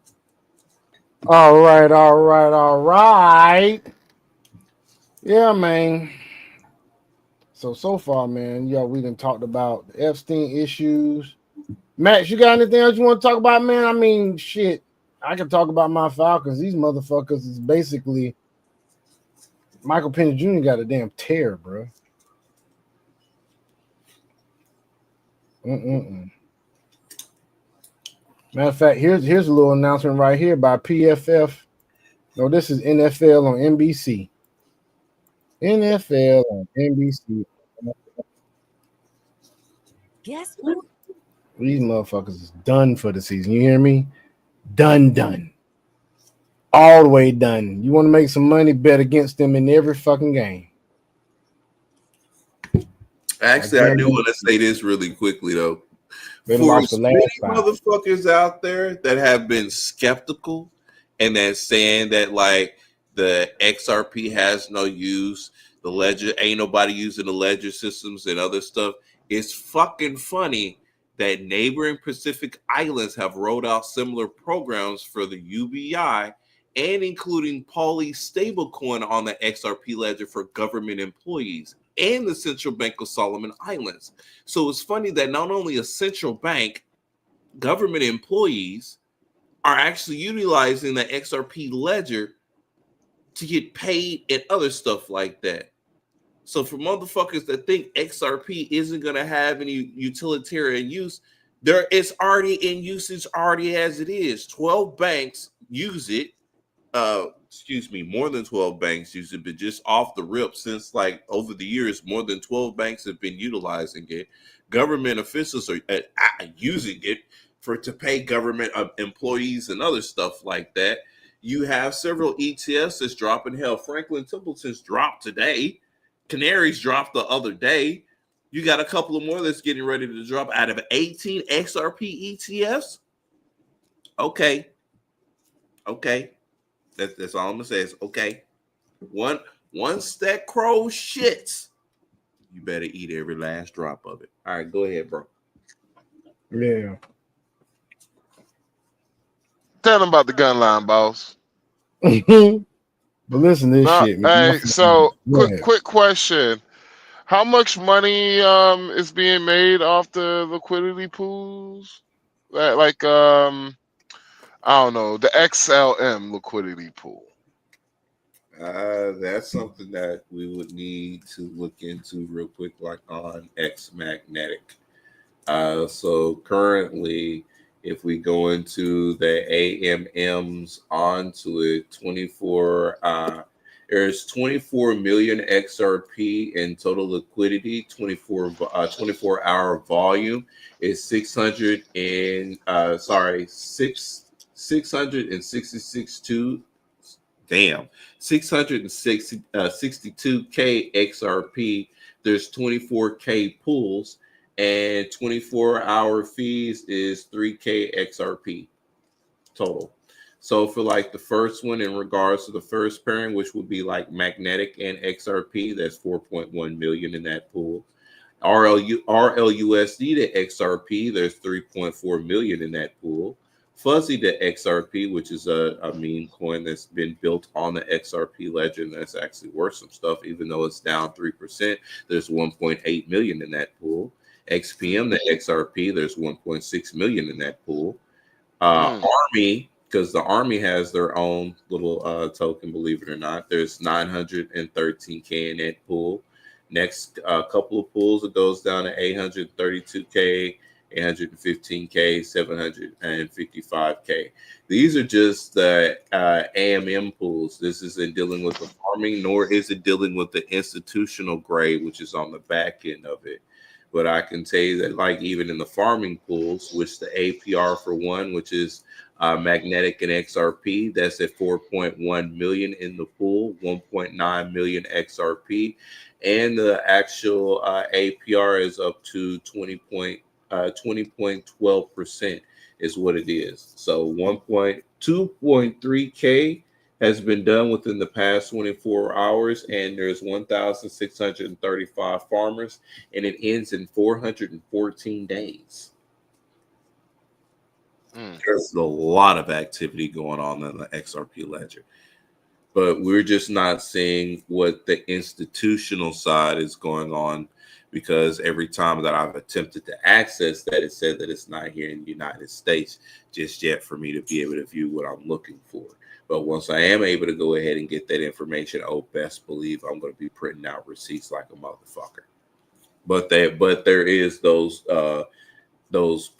All right. Yeah, man. So far, man, we done talked about the Epstein issues. Max, you got anything else you want to talk about, man? I mean, shit, I can talk about my Falcons. These motherfuckers is basically Michael Penix Jr. got a damn tear, bro. Matter of fact, here's a little announcement right here by PFF. No, this is NFL on NBC. NFL on NBC. Guess what? These motherfuckers is done for the season. You hear me? Done. All the way done. You want to make some money, bet against them in every fucking game. Actually, I do want to say this really quickly, though. For as many motherfuckers out there that have been skeptical and that saying that, like, the XRP has no use, the ledger, ain't nobody using the ledger systems and other stuff, it's fucking funny that neighboring Pacific Islands have rolled out similar programs for the UBI and including Pauli's stablecoin on the XRP ledger for government employees and the Central Bank of Solomon Islands. So it's funny that not only a central bank, government employees are actually utilizing the XRP ledger to get paid and other stuff like that. So for motherfuckers that think XRP isn't going to have any utilitarian use, it's already in usage already as it is. 12 banks use it. More than 12 banks use it, but just off the rip since like over the years, more than 12 banks have been utilizing it. Government officials are using it to pay government employees and other stuff like that. You have several ETFs that's dropping. Hell, Franklin Templeton's dropped today. Canaries dropped the other day. You got a couple of more that's getting ready to drop out of 18 XRP ETFs. Okay. That's all I'm gonna say is okay. Once that crow shits, you better eat every last drop of it. All right, go ahead, bro. Yeah. Tell them about the gun line, boss. But listen to this shit, man. Hey, so quick question. How much money is being made off the liquidity pools? I don't know, the XLM liquidity pool. That's something that we would need to look into real quick, like on X Magnetic. So currently, if we go into the AMMs onto it, there's 24 million XRP in total liquidity. 24-hour volume is 662 662K XRP. There's 24K pools, and 24-hour fees is 3K XRP total. So for like the first one, in regards to the first pairing, which would be like Magnetic and XRP, that's 4.1 million in that pool. RLUSD to XRP, there's 3.4 million in that pool. Fuzzy to XRP, which is a meme coin that's been built on the XRP ledger, and that's actually worth some stuff, even though it's down 3%. There's 1.8 million in that pool. XPM to XRP, there's 1.6 million in that pool. Army, because the Army has their own little token, believe it or not. There's 913K in that pool. Next couple of pools, it goes down to 832K, 815K, 755K. These are just the AMM pools. This isn't dealing with the farming, nor is it dealing with the institutional grade, which is on the back end of it. But I can tell you that, like, even in the farming pools, which the APR for one, which is magnetic and XRP, that's at 4.1 million in the pool, 1.9 million XRP, and the actual APR is up to 20.12% is what it is. So 2.3K has been done within the past 24 hours, and there's 1,635 farmers, and it ends in 414 days. There's a lot of activity going on in the XRP ledger, but we're just not seeing what the institutional side is going on, because every time that I've attempted to access that, it said that it's not here in the United States just yet for me to be able to view what I'm looking for. But once I am able to go ahead and get that information, oh, best believe I'm going to be printing out receipts like a motherfucker. But there is those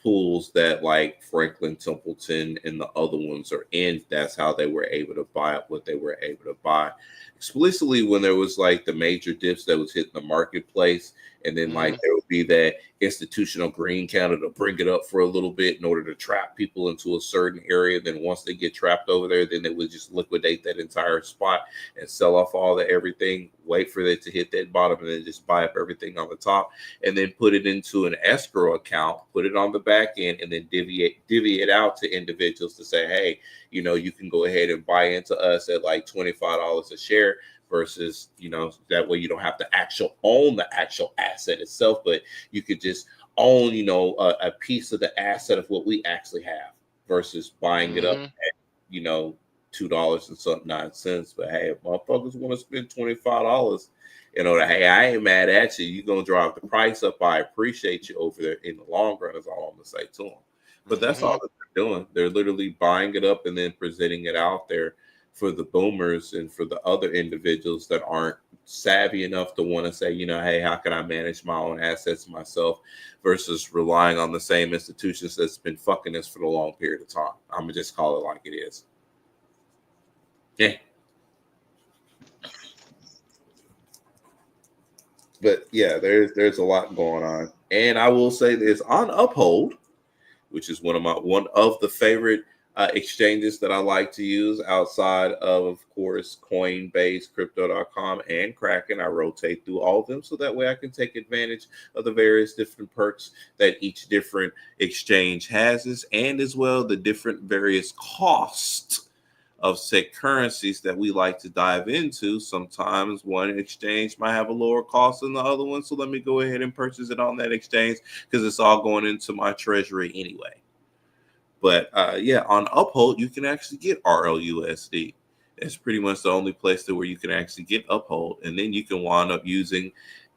pools that, like, Franklin Templeton and the other ones are in. That's how they were able to buy up what they were able to buy explicitly when there was like the major dips that was hitting the marketplace. And then like there would be that institutional green counter to bring it up for a little bit in order to trap people into a certain area. Then once they get trapped over there, then they would just liquidate that entire spot and sell off all the everything, wait for it to hit that bottom, and then just buy up everything on the top, and then put it into an escrow account, put it on the back end, and then divvy it out to individuals to say, hey, you know, you can go ahead and buy into us at like $25 a share. Versus, you know, that way you don't have to own the actual asset itself, but you could just own, you know, a piece of the asset of what we actually have versus buying it up at, you know, $2.09. But hey, if motherfuckers want to spend $25, you know, hey, I ain't mad at you. You're going to drive the price up. I appreciate you over there in the long run, is all I'm going to say to them. But that's all that they're doing. They're literally buying it up and then presenting it out there for the boomers and for the other individuals that aren't savvy enough to want to say, you know, hey, how can I manage my own assets myself versus relying on the same institutions that's been fucking us for a long period of time. I'm going to just call it like it is. Yeah. But yeah, there's a lot going on. And I will say this on Uphold, which is one of the favorite exchanges that I like to use outside of course, Coinbase, Crypto.com, and Kraken. I rotate through all of them so that way I can take advantage of the various different perks that each different exchange has, and as well the different various costs of said currencies that we like to dive into. Sometimes one exchange might have a lower cost than the other one, so let me go ahead and purchase it on that exchange because it's all going into my treasury anyway. But yeah, on Uphold, you can actually get RLUSD. That's pretty much the only place where you can actually get Uphold. And then you can wind up using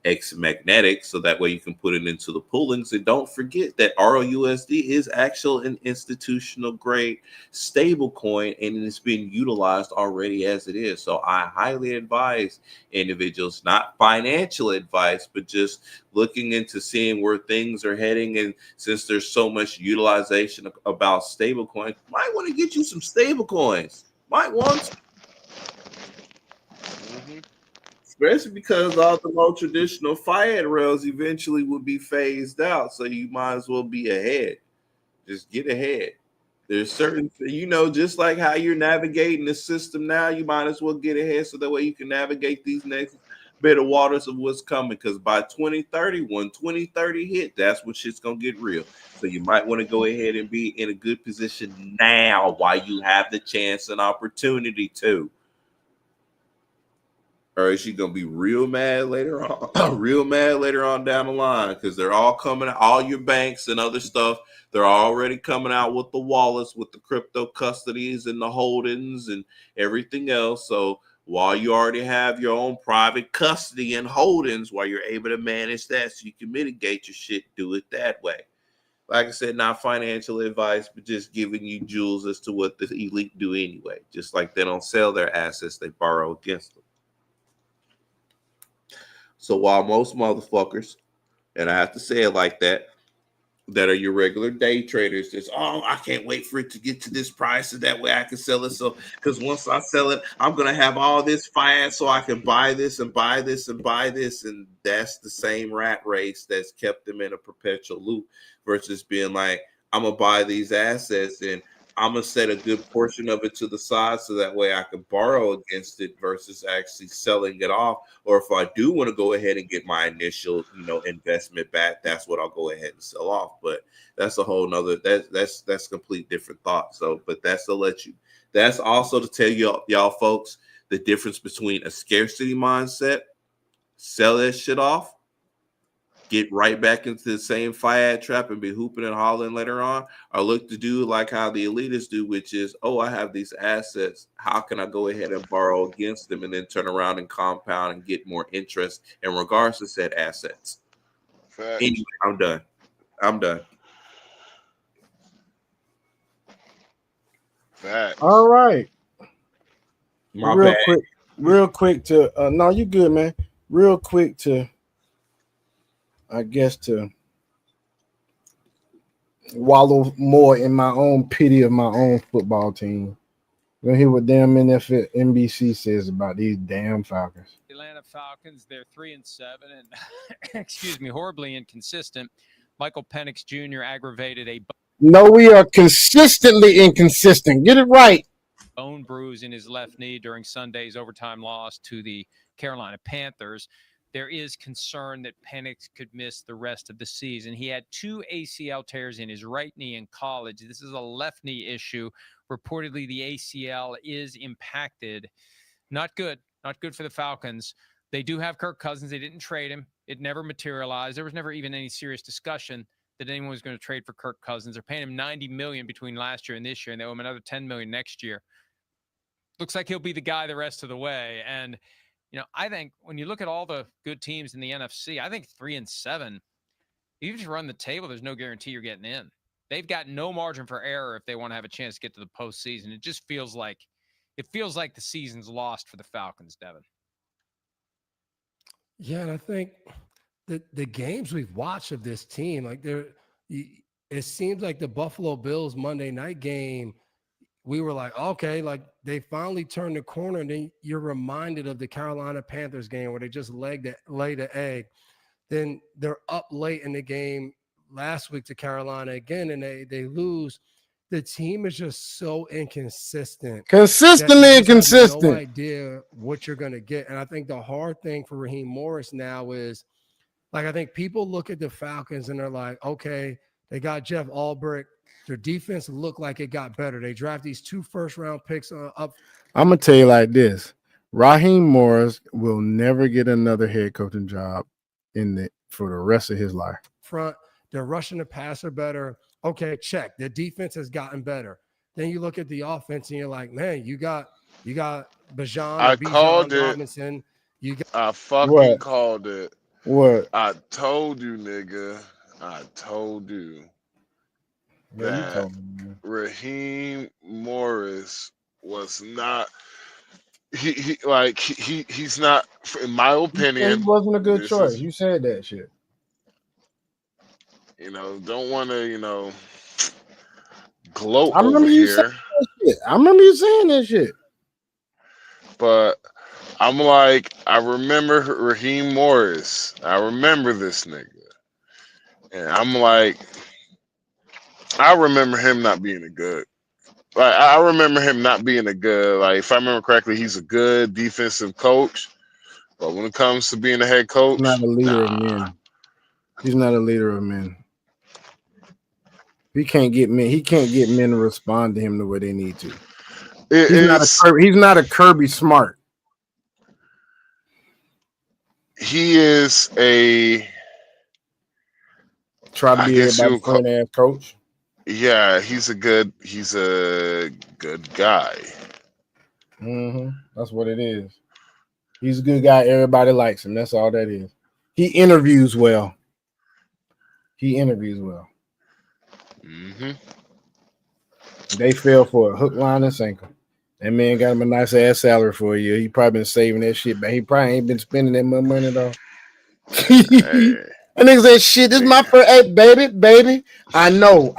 X Magnetic, so that way you can put it into the poolings. And don't forget that RLUSD is actual an institutional grade stable coin, and it's been utilized already as it is. So I highly advise individuals, not financial advice, but just looking into seeing where things are heading. And since there's so much utilization about stable coins, might want to get you some stable coins. Might want to. Especially because all the more traditional fiat rails eventually will be phased out. So you might as well be ahead. Just get ahead. There's certain, you know, just like how you're navigating the system now, you might as well get ahead so that way you can navigate these next bit of waters of what's coming. Because by 2030, when 2030 hit, that's when shit's going to get real. So you might want to go ahead and be in a good position now while you have the chance and opportunity to. Or is she gonna be real mad later on? Real mad later on down the line, because they're all coming. All your banks and other stuff, they're already coming out with the wallets, with the crypto custodies and the holdings and everything else. So while you already have your own private custody and holdings, while you're able to manage that, so you can mitigate your shit, do it that way. Like I said, not financial advice, but just giving you jewels as to what the elite do anyway. Just like they don't sell their assets, they borrow against them. So while most motherfuckers, and I have to say it like that are your regular day traders, just, oh, I can't wait for it to get to this price so that way I can sell it. So, because once I sell it, I'm going to have all this finance so I can buy this and buy this and buy this. And that's the same rat race that's kept them in a perpetual loop versus being like, I'm going to buy these assets and I'm going to set a good portion of it to the side so that way I can borrow against it versus actually selling it off. Or if I do want to go ahead and get my initial, investment back, that's what I'll go ahead and sell off. But that's a whole nother, that's complete different thought. So, but that's also to tell y'all folks the difference between a scarcity mindset, sell that shit off, get right back into the same fiat trap and be hooping and hollering later on, or look to do like how the elitists do, which is, oh, I have these assets. How can I go ahead and borrow against them and then turn around and compound and get more interest in regards to said assets? Facts. Anyway, I'm done. Facts. All right. My real bad. quick to no, you good, man. Real quick to, I guess, to wallow more in my own pity of my own football team. We'll hear what damn NBC says about these damn Falcons. Atlanta Falcons, they're 3-7 and excuse me, horribly inconsistent. Michael Penix Jr. aggravated a No, we are consistently inconsistent. Get it right. bone bruise in his left knee during Sunday's overtime loss to the Carolina Panthers. There is concern that Penix could miss the rest of the season. He had 2 ACL tears in his right knee in college. This is a left knee issue. Reportedly, the ACL is impacted. Not good. Not good for the Falcons. They do have Kirk Cousins. They didn't trade him. It never materialized. There was never even any serious discussion that anyone was going to trade for Kirk Cousins. They're paying him $90 million between last year and this year, and they owe him another $10 million next year. Looks like he'll be the guy the rest of the way. And I think when you look at all the good teams in the NFC, I think 3-7, you just run the table, there's no guarantee you're getting in. They've got no margin for error if they want to have a chance to get to the postseason. It just feels like the season's lost for the Falcons, Devin. Yeah, and I think the games we've watched of this team, it seems like the Buffalo Bills Monday night game, we were like, okay, like they finally turned the corner, and then you're reminded of the Carolina Panthers game where they just laid the egg. Then they're up late in the game last week to Carolina again, and they lose. The team is just so inconsistent. Consistently inconsistent. No idea what you're going to get. And I think the hard thing for Raheem Morris now is, I think people look at the Falcons and they're like, okay, they got Jeff Albrecht. Their defense looked like it got better. They draft these 2 first-round picks up. I'm going to tell you like this. Raheem Morris will never get another head coaching job for the rest of his life. Front, they're rushing the passer better. Okay, check. The defense has gotten better. Then you look at the offense and you're like, man, you got Bijan Robinson. I fucking called it. What? I told you, nigga. I told you. That Raheem Morris was not. He's not. In my opinion, he wasn't a good choice. You said that shit. Don't want to. Gloat I remember over you here. saying that shit. I remember you saying that shit. But I'm like, I remember Raheem Morris. I remember this nigga, and I'm like. I remember him not being a good. I remember him not being a good. If I remember correctly, he's a good defensive coach. But when it comes to being a head coach, he's not a leader of men. He's not a leader of men. He can't get men. He can't get men to respond to him the way they need to. He's not a Kirby Smart. He is a. Try to be everybody's friend ass coach. Yeah, he's a good guy. Mm-hmm. That's what it is. He's a good guy. Everybody likes him. That's all that is. He interviews well. Mm-hmm. They fell for a hook, line, and sinker. That man got him a nice ass salary for a year. He probably been saving that shit, but he probably ain't been spending that much money though. And niggas said, "Shit, this is my first." Hey, baby. I know.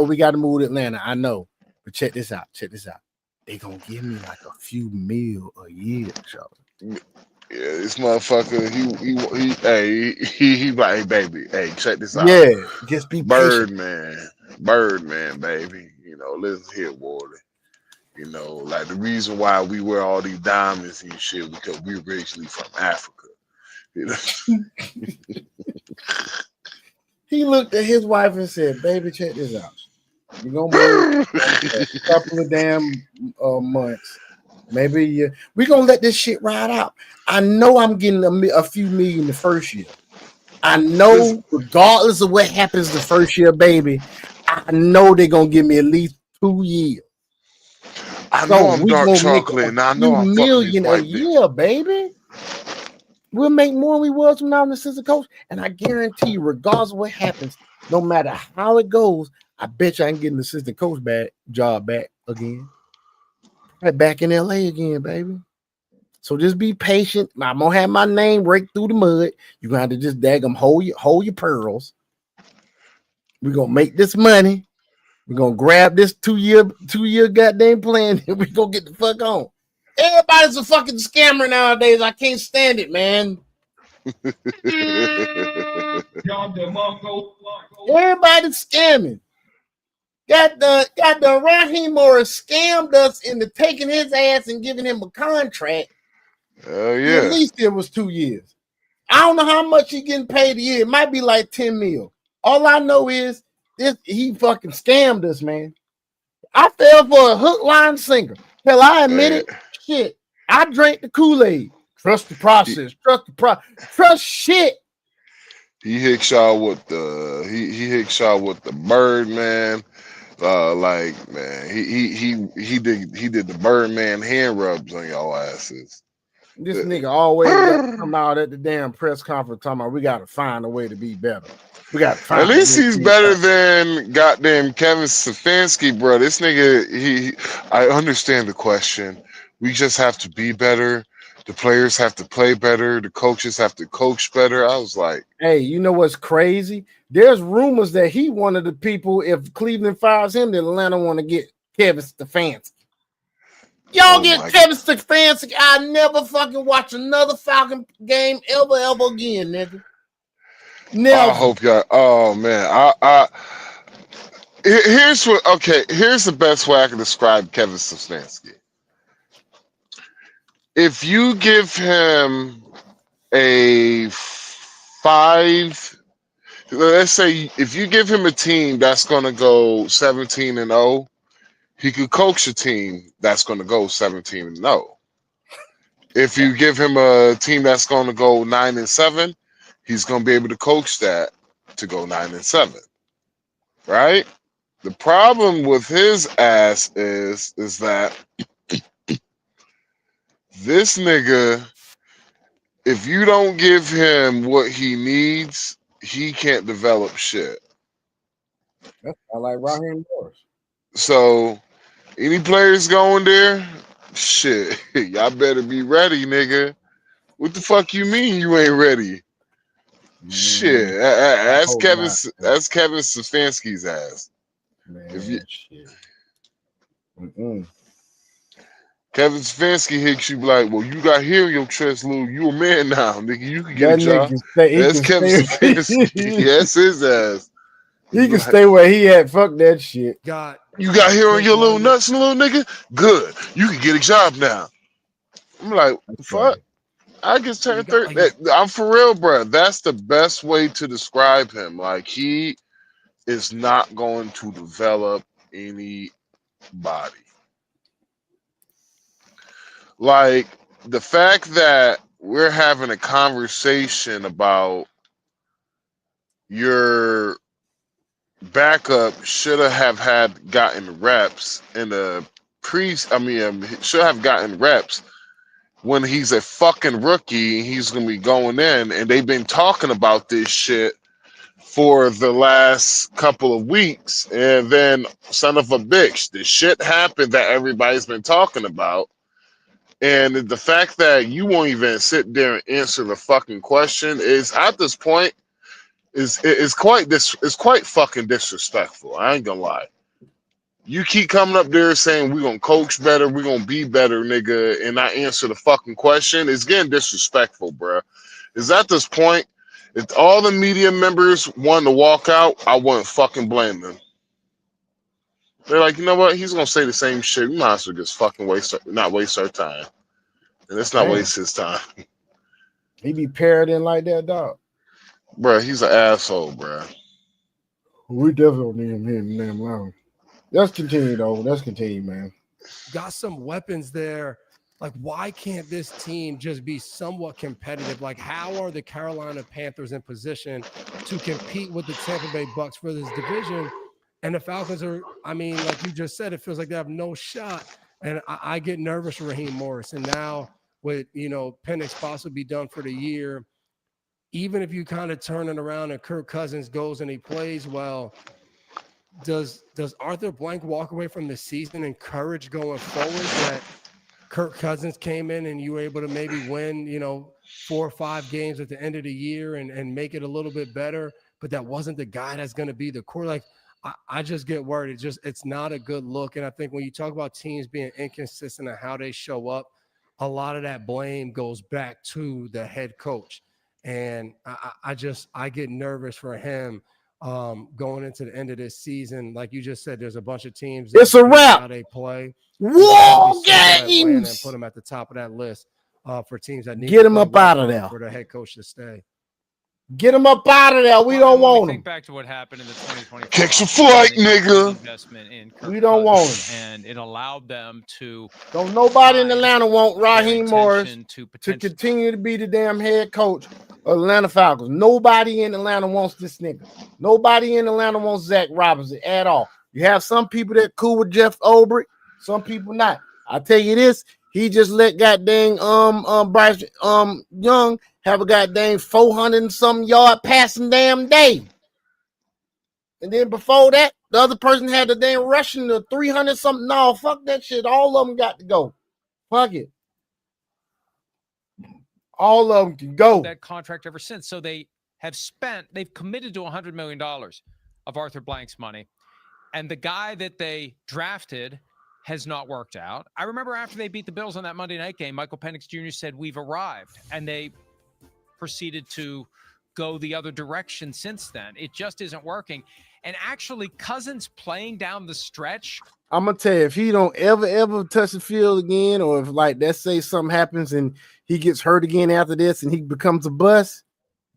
We got to move to Atlanta. I know, but check this out. They gonna give me like a few mil a year, Charlie. Yeah, this motherfucker. He like, hey, baby. Hey, check this out. Yeah, just be patient. Birdman, baby. You know, listen here, Warley. You know, like the reason why we wear all these diamonds and shit because we're originally from Africa. You know? He looked at his wife and said, "Baby, check this out. We're gonna move a couple of damn months. Maybe we're gonna let this shit ride out. I know I'm getting a few million the first year. I know, regardless of what happens the first year, baby, I know they're gonna give me at least 2 years. I know I'm dark chocolate, and I know I'm million fucking a year, baby. We'll make more than we was from now on the assistant coach, and I guarantee you, regardless of what happens, no matter how it goes, I bet you I can get an assistant coach job back again. Right back in LA again, baby. So just be patient. I'm gonna have my name raked through the mud. You're gonna have to just hold your pearls. We're gonna make this money. We're gonna grab this two-year goddamn plan, and we're gonna get the fuck on. Everybody's a fucking scammer nowadays. I can't stand it, man. Everybody's scamming. Got the Raheem Morris scammed us into taking his ass and giving him a contract. Yeah. At least it was 2 years. I don't know how much he getting paid a year. It might be like 10 mil. All I know is he fucking scammed us, man. I fell for a hook, line, sinker. Hell, I admit it. Shit, I drank the Kool-Aid. Trust the process. Trust shit. He hit y'all with the he hit y'all with the Birdman. Like, man, he did the Birdman hand rubs on y'all asses. This nigga always got to come out at the damn press conference talking about we got to find a way to be better. We got to find. At least he's better than goddamn Kevin Stefanski, bro. This nigga, I understand the question. We just have to be better. The players have to play better. The coaches have to coach better. I was like, hey, you know what's crazy? There's rumors that he one of the people, if Cleveland fires him, that Atlanta want to get Kevin Stefanski. Y'all get Kevin Stefanski. I never fucking watch another Falcon game ever again, nigga. Never. I hope y'all. Oh man, here's the best way I can describe Kevin Stefanski. If you give him a 5, let's say if you give him a team that's gonna go 17-0, he could coach a team that's gonna go 17-0. If you give him a team that's gonna go 9-7, he's gonna be able to coach that to go 9-7. Right? The problem with his ass is that this nigga, if you don't give him what he needs, he can't develop shit. I like Raheem Morris. So, any players going there, shit, y'all better be ready, nigga. What the fuck you mean you ain't ready? Shit, that's Kevin Stefanski's ass. Man, if you, shit. Kevin Stefanski hits you like, well, you got here in your chest, Lou. You a man now, nigga. You can get a job. That's Kevin Stefanski. That's his ass. He can stay where he at. Fuck that shit. You got here on your little nuts, little nigga? Good. You can get a job now. I'm like, fuck. I just turned 30. I'm for real, bro. That's the best way to describe him. Like, he is not going to develop anybody. Like, the fact that we're having a conversation about your backup should have gotten reps in the should have gotten reps when he's a fucking rookie. He's gonna be going in, and they've been talking about this shit for the last couple of weeks, and then son of a bitch, the shit happened that everybody's been talking about, and the fact that you won't even sit there and answer the fucking question is at this point is quite fucking disrespectful. I ain't gonna lie. You keep coming up there saying we're gonna coach better, we're gonna be better, nigga, and not answer the fucking question. It's getting disrespectful, bruh. Is at this point, if all the media members wanted to walk out, I wouldn't fucking blame them. They're like, you know what? He's gonna say the same shit. We might as well just fucking not waste our time. And let's not waste his time. He be parroting like that, dog. Bruh, he's an asshole, bruh. We definitely need him here in the damn line. Let's continue, though. Let's continue, man. Got some weapons there. Like, why can't this team just be somewhat competitive? Like, how are the Carolina Panthers in position to compete with the Tampa Bay Bucks for this division? And the Falcons are, I mean, like you just said, it feels like they have no shot. And I get nervous for Raheem Morris. And now with, Penix possibly done for the year, even if you kind of turn it around and Kirk Cousins goes and he plays well, does Arthur Blank walk away from the season encouraged going forward that Kirk Cousins came in and you were able to maybe win, 4 or 5 games at the end of the year and make it a little bit better, but that wasn't the guy that's going to be the core? Like, I just get worried. It's not a good look. And I think when you talk about teams being inconsistent in how they show up, a lot of that blame goes back to the head coach. And I get nervous for him going into the end of this season. Like you just said, there's a bunch of teams. It's a wrap. How they play. Whoa, games. And put them at the top of that list for teams that need get to them play up out of there for the head coach to stay. Get him up out of there. We don't want him. Think back to what happened in the 2020. Catch a flight, nigga. Investment in Kirk We don't want Cousins, him. and it allowed them to. Don't nobody in Atlanta want Raheem Morris to continue to be the damn head coach of Atlanta Falcons. Nobody in Atlanta wants this nigga. Nobody in Atlanta wants Zach Robinson at all. You have some people that cool with Jeff Ulbrich, some people not. I tell you this, he just let goddamn Bryce Young have a goddamn 400 and something yard passing damn day. And then before that, the other person had the damn rushing the 300 something. No, fuck that shit. All of them got to go. Fuck it. All of them can go. That contract ever since. So they've committed to $100 million of Arthur Blank's money. And the guy that they drafted has not worked out. I remember after they beat the Bills on that Monday night game, Michael Penix Jr. said, "We've arrived." And they proceeded to go the other direction since then. It just isn't working. And actually, Cousins playing down the stretch. I'm gonna tell you, if he don't ever touch the field again, or if like let's say something happens and he gets hurt again after this and he becomes a bust,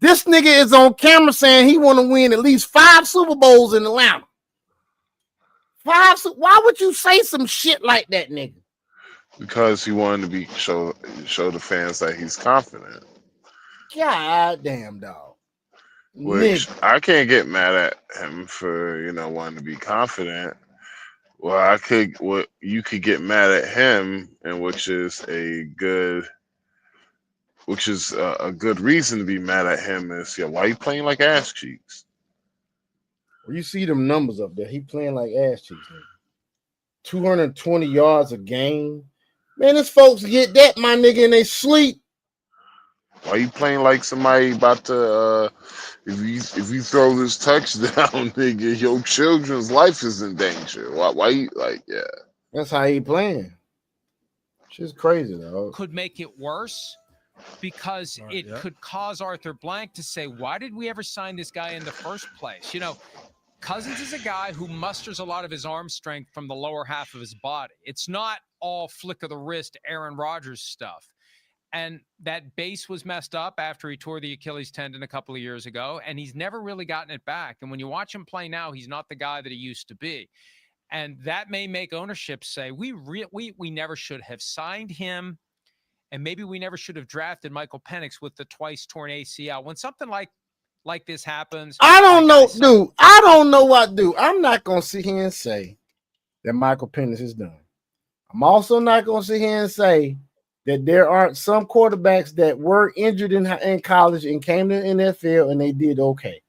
this nigga is on camera saying he want to win at least 5 Super Bowls in Atlanta. 5. Why would you say some shit like that, nigga? Because he wanted to show the fans that he's confident. God damn, dog. Which Nigga. I can't get mad at him for, wanting to be confident. Well, you could get mad at him, and which is a good reason to be mad at him is, why you playing like ass cheeks? Well, you see them numbers up there. He playing like ass cheeks. 220 yards a game. Man, this folks get that, my nigga, and they sleep. Why you playing like somebody about to if you throw this touchdown, nigga, your children's life is in danger. Why you That's how he playing. Shit's crazy, though. Could make it worse because it could cause Arthur Blank to say, why did we ever sign this guy in the first place? Cousins is a guy who musters a lot of his arm strength from the lower half of his body. It's not all flick of the wrist Aaron Rodgers stuff. And that base was messed up after he tore the Achilles tendon a couple of years ago, and he's never really gotten it back. And when you watch him play now, he's not the guy that he used to be. And that may make ownership say, we never should have signed him, and maybe we never should have drafted Michael Penix with the twice torn ACL. When something like this happens, I don't know, dude. I don't know what to do. I'm not going to sit here and say that Michael Penix is done. I'm also not going to sit here and say that there aren't some quarterbacks that were injured in college and came to the NFL and they did okay.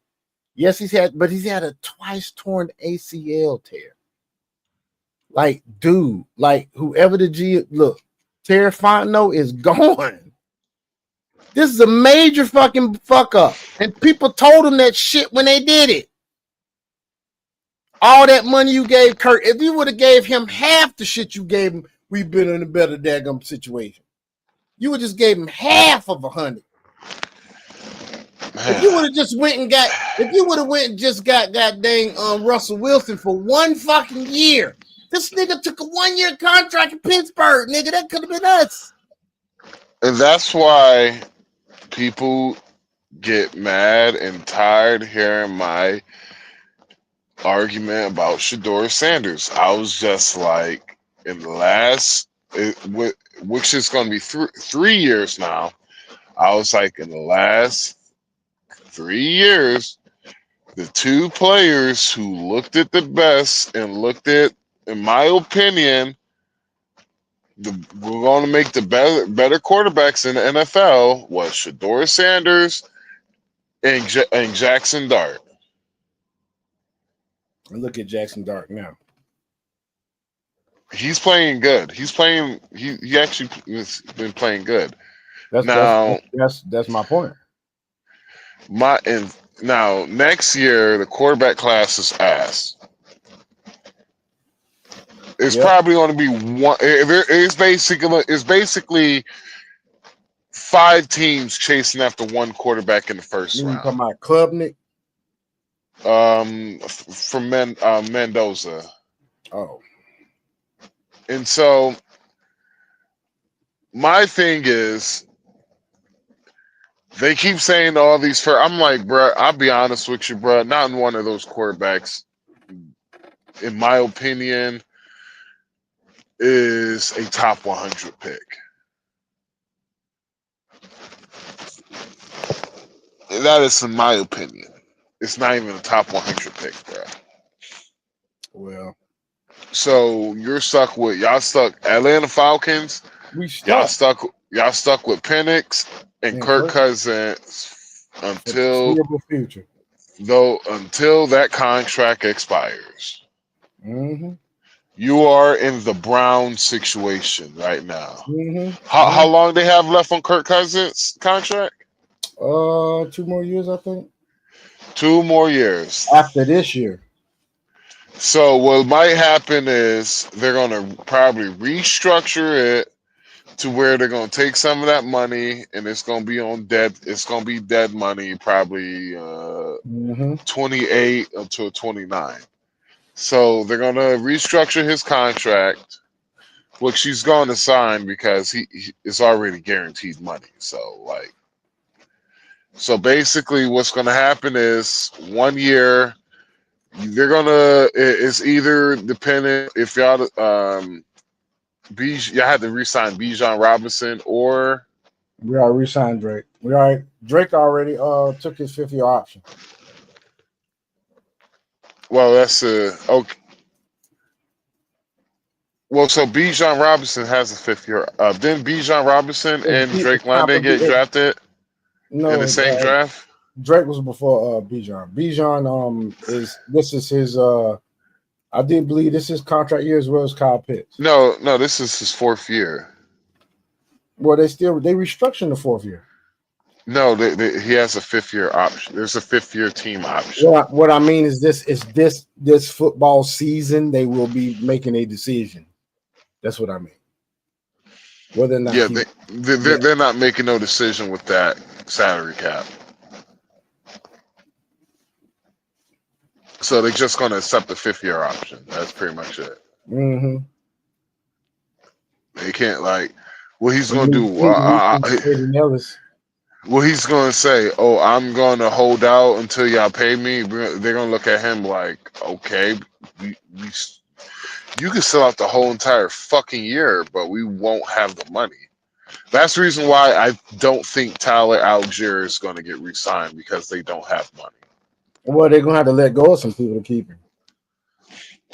Yes, he's had a twice torn ACL tear. Like, dude, like whoever Terry Fontenot is gone. This is a major fucking fuck up. And people told him that shit when they did it. All that money you gave Kurt, if you would have gave him half the shit you gave him, we've been in a better daggum situation. You would just gave him half of 100. If you would have just went and got goddamn Russell Wilson for 1 fucking year. This nigga took a 1-year contract in Pittsburgh, nigga. That could have been us. And that's why people get mad and tired hearing my argument about Shedeur Sanders. I was just like, in the last, which is going to be 3 years now, I was like, in the last 3 years, the two players who looked at the best and looked at, in my opinion, we're going to make the better quarterbacks in the NFL was Shedeur Sanders and Jackson Dart. And look at Jackson Dart now. He's playing good. He actually has been playing good. That's my point. Now next year the quarterback class is ass. It's probably going to be one. It's basically 5 teams chasing after one quarterback in the first round. Talking about Klubnik? From Mendoza. Oh. And so my thing is, they keep saying all these. I'm like, bro, I'll be honest with you, bro. Not in one of those quarterbacks, in my opinion, is a top 100 pick. That is in my opinion. It's not even a top 100 pick, bro. Well, so y'all stuck Atlanta Falcons. Y'all stuck with Penix and Kirk Cousins until that contract expires. Mm-hmm. You are in the Brown situation right now. Mm-hmm. How long they have left on Kirk Cousins' contract? 2 more years, I think. 2 more years after this year. So what might happen is they're going to probably restructure it to where they're going to take some of that money and it's going to be on dead. It's going to be dead money, probably 28 until 29. So they're going to restructure his contract, which he's going to sign because he is already guaranteed money. So basically what's going to happen is 1 year, they're going to, it's either dependent if y'all had to re-sign Bijan Robinson or we already re-signed Drake. Drake already took his 5th-year option. Well, that's okay. Well, so Bijan Robinson has a 5th year. Didn't Bijan Robinson and Drake London get drafted in the same draft? Drake was before Bijan. Bijan this is his I did believe this is contract year as well as Kyle Pitts. No, this is his 4th year. Well, they restructuring the 4th year. No, he has a 5th year option. There's a 5th year team option. What I mean is this football season they will be making a decision. That's what I mean. Whether or not they're not making no decision with that salary cap. So they're just going to accept the 5th year option. That's pretty much it. Mm-hmm. They can't what he's going to do. Well, he's going to say, "Oh, I'm going to hold out until y'all pay me." They're going to look at him like, "Okay, you can sell out the whole entire fucking year, but we won't have the money." That's the reason why I don't think Tyler Algier is going to get re-signed, because they don't have money. Well, they're going to have to let go of some people to keep him.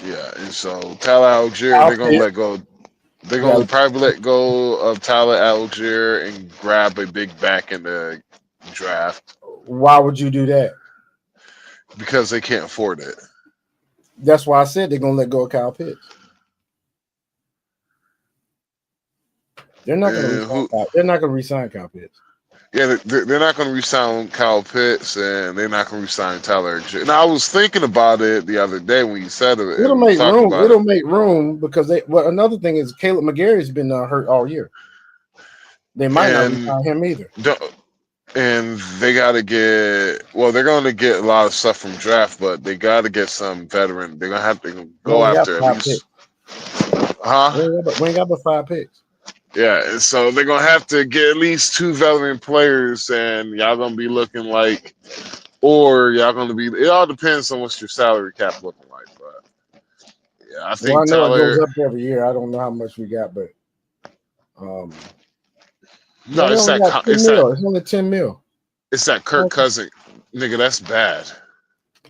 Yeah, and so Tyler Algier, they're going to let go. They're going to probably let go of Tyler Algier and grab a big back in the draft. Why would you do that? because they can't afford it. That's why I said they're gonna let go of Kyle Pitts. They're not gonna resign. They're not gonna resign Kyle Pitts. Yeah, they're not going to resign Kyle Pitts, and they're not going to resign Tyler. And I was thinking about it the other day when you said it. It'll make room. It'll make room because they. Well, another thing is Caleb McGarry's been hurt all year. They might not resign him either. And they got to get. Well, they're going to get a lot of stuff from draft, but they got to get some veteran. They're going to have to go after at least. We ain't got but 5 picks. Yeah, so they're gonna have to get at least 2 veteran players, and y'all gonna be looking like, or y'all gonna be. It all depends on what's your salary cap looking like. But yeah, I think I know Tyler, it goes up every year. I don't know how much we got, but no, it's that. It's only 10 mil. It's that Kirk Cousins, nigga. That's bad.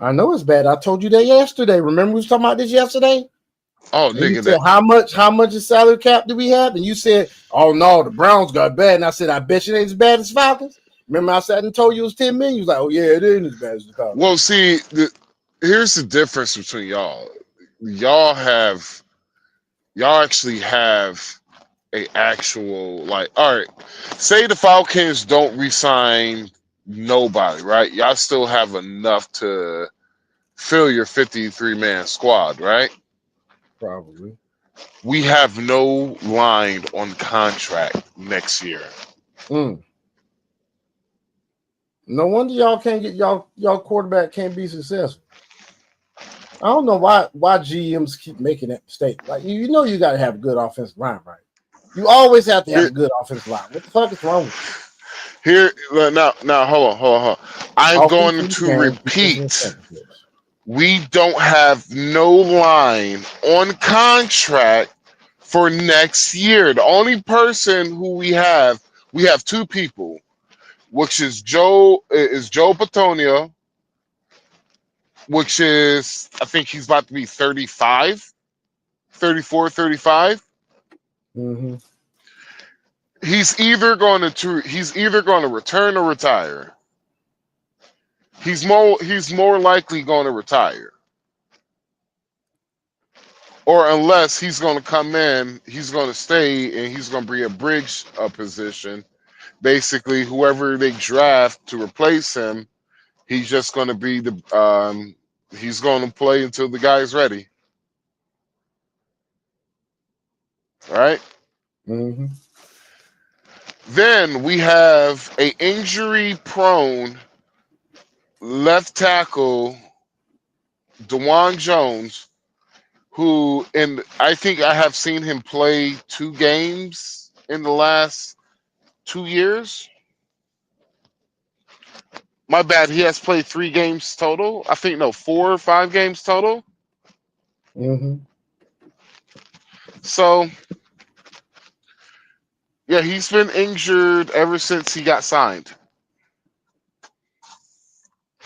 I know it's bad. I told you that yesterday. Remember we was talking about this yesterday? Oh, and nigga, you said, how much is salary cap do we have? And you said, oh no, the Browns got bad. And I said, I bet you it ain't as bad as Falcons. Remember I sat and told you it was 10 million. You was like, oh yeah, it ain't as bad as the Falcons. Well, see, here's the difference between y'all. Y'all actually have a actual, like, all right, say the Falcons don't re-sign nobody, right? Y'all still have enough to fill your 53-man squad, right? Probably. We have no line on contract next year. No wonder y'all can't get y'all quarterback can't be successful. I don't know why GMs keep making that mistake. Like you know you got to have a good offensive line, right? You always have to have a good offensive line. What the fuck is wrong with you? Here now hold on. I'm going to repeat. We don't have no line on contract for next year. The only person who we have 2 people, which is Joe Patonio, which is, I think he's about to be 34, 35. Mm-hmm. He's either going to return or retire. He's more likely going to retire. Or unless he's going to come in, he's going to stay and he's going to be a bridge position. Basically, whoever they draft to replace him, he's just going to be he's going to play until the guy's ready. Right? Mm-hmm. Then we have a injury-prone left tackle, DeJuan Jones, who, and I think I have seen him play 2 games in the last 2 years. My bad. He has played 3 games total. I think 4 or 5 games total. Mm-hmm. So, yeah, he's been injured ever since he got signed.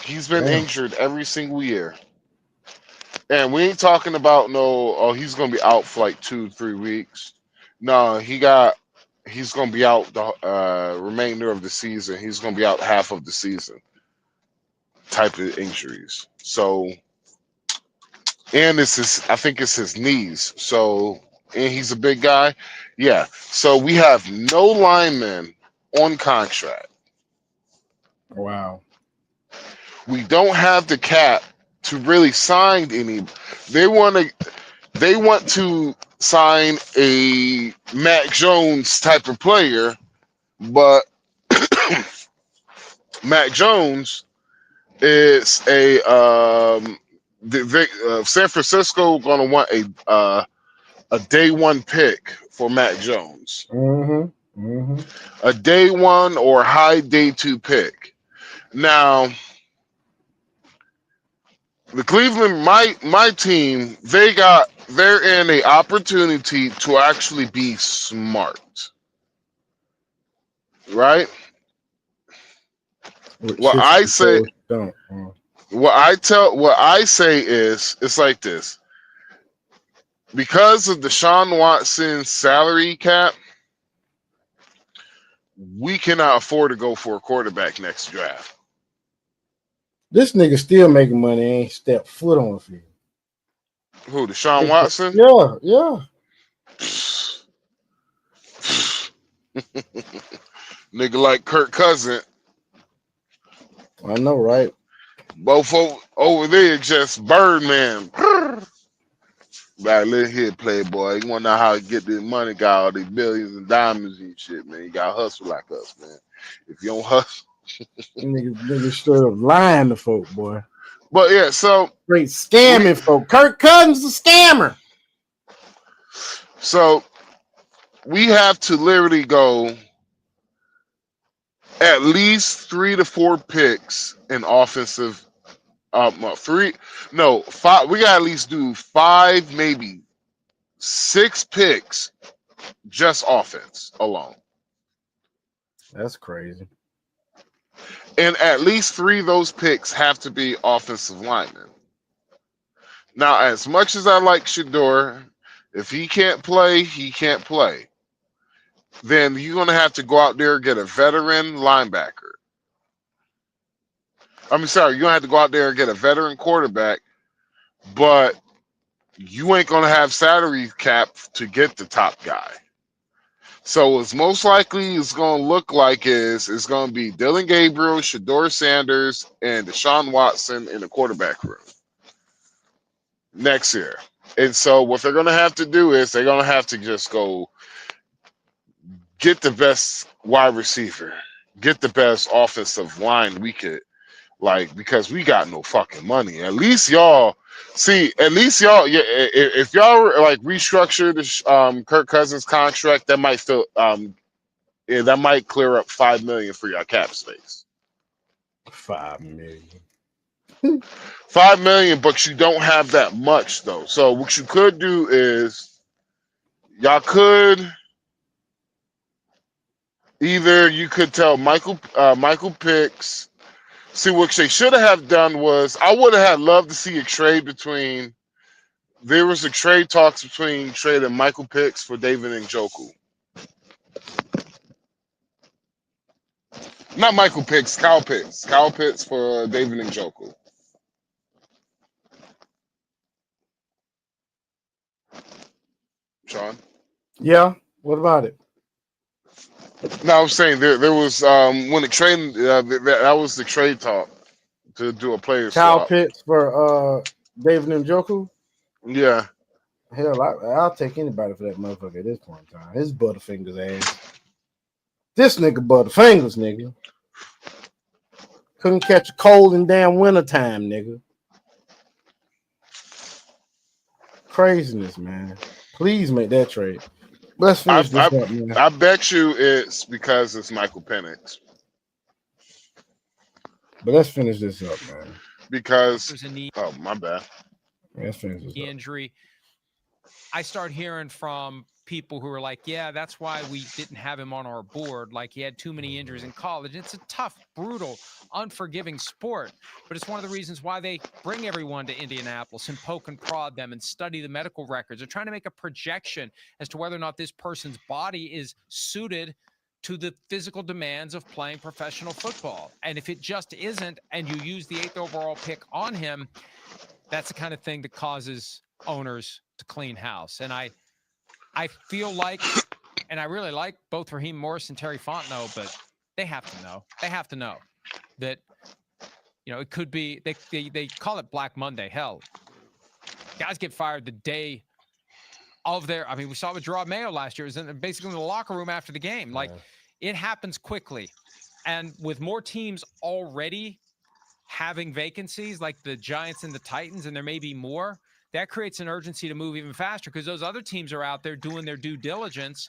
He's been injured every single year. And we ain't talking about he's gonna be out for like 2-3 weeks. No, he's gonna be out the remainder of the season. He's gonna be out half of the season. Type of injuries. So, and I think it's his knees. So, and he's a big guy. Yeah. So we have no linemen on contract. Wow. We don't have the cap to really sign any. They want to sign a Mac Jones type of player, but Mac Jones is a San Francisco going to want a day 1 pick for Mac Jones. Mm-hmm. Mm-hmm. A day 1 or high day 2 pick. Now, the Cleveland, my team, they're in an opportunity to actually be smart, right? What I say is, it's like this. Because of Deshaun Watson's salary cap, we cannot afford to go for a quarterback next draft. This nigga still making money. Ain't stepped foot on the field. Who? Deshaun Watson? Yeah, yeah. Nigga like Kirk Cousins. I know, right? Both over there just Birdman. Like, let here, playboy. You wanna know how to get this money, got all these billions and diamonds and shit, man. You gotta hustle like us, man. If you don't hustle, nigga straight up lying to folk, boy. But yeah, so great scamming folk. Kirk Cousins a scammer. So we have to literally go at least 3 to 4 picks in offensive. 5. We got to at least do 5, maybe 6 picks just offense alone. That's crazy. And at least 3 of those picks have to be offensive linemen. Now, as much as I like Shedeur, if he can't play, he can't play. Then you're going to have to go out there and get a veteran linebacker. You're going to have to go out there and get a veteran quarterback, but you ain't going to have salary cap to get the top guy. So it's most likely it's going to look like it's going to be Dylan Gabriel, Shedeur Sanders, and Deshaun Watson in the quarterback room next year. And so what they're going to have to do is they're going to have to just go get the best wide receiver, get the best offensive line we could, because we got no fucking money. At least y'all, yeah, if y'all restructure the Kirk Cousins contract, that might that might clear up $5 million for your cap space. $5 million. $5 million, but you don't have that much though. So what you could do is y'all could either you could tell Michael Pitts. See, what they should have done was I would have loved to see a trade between. There was a trade talks between trading Michael Pitts for David Njoku. Not Michael Pitts, Kyle Pitts. Kyle Pitts for David Njoku. Sean? Yeah. What about it? No, I'm saying there was when the trade that was the trade talk to do a player Kyle swap. Pitts for David Njoku. Yeah. Hell, I'll take anybody for that motherfucker at this point in time. His Butterfingers ass. This nigga Butterfingers, nigga. Couldn't catch a cold in damn wintertime, nigga. Craziness, man. Please make that trade. Let's finish this up, man. I bet you it's because it's Michael Penix. But let's finish this up, man. Because there's a knee. Oh, my bad. Let's finish this up. Injury. I start hearing from people who are like, yeah, that's why we didn't have him on our board. Like, he had too many injuries in college. It's a tough, brutal, unforgiving sport. But it's one of the reasons why they bring everyone to Indianapolis and poke and prod them and study the medical records. They're trying to make a projection as to whether or not this person's body is suited to the physical demands of playing professional football. And if it just isn't, and you use the 8th overall pick on him, that's the kind of thing that causes owners to clean house. And I feel like, and I really like both Raheem Morris and Terry Fontenot, but they have to know. They have to know that, it could be, they call it Black Monday. Hell, guys get fired the day of their, we saw it with Gerard Mayo last year. It was basically in the locker room after the game. It happens quickly. And with more teams already having vacancies like the Giants and the Titans, and there may be more, that creates an urgency to move even faster because those other teams are out there doing their due diligence,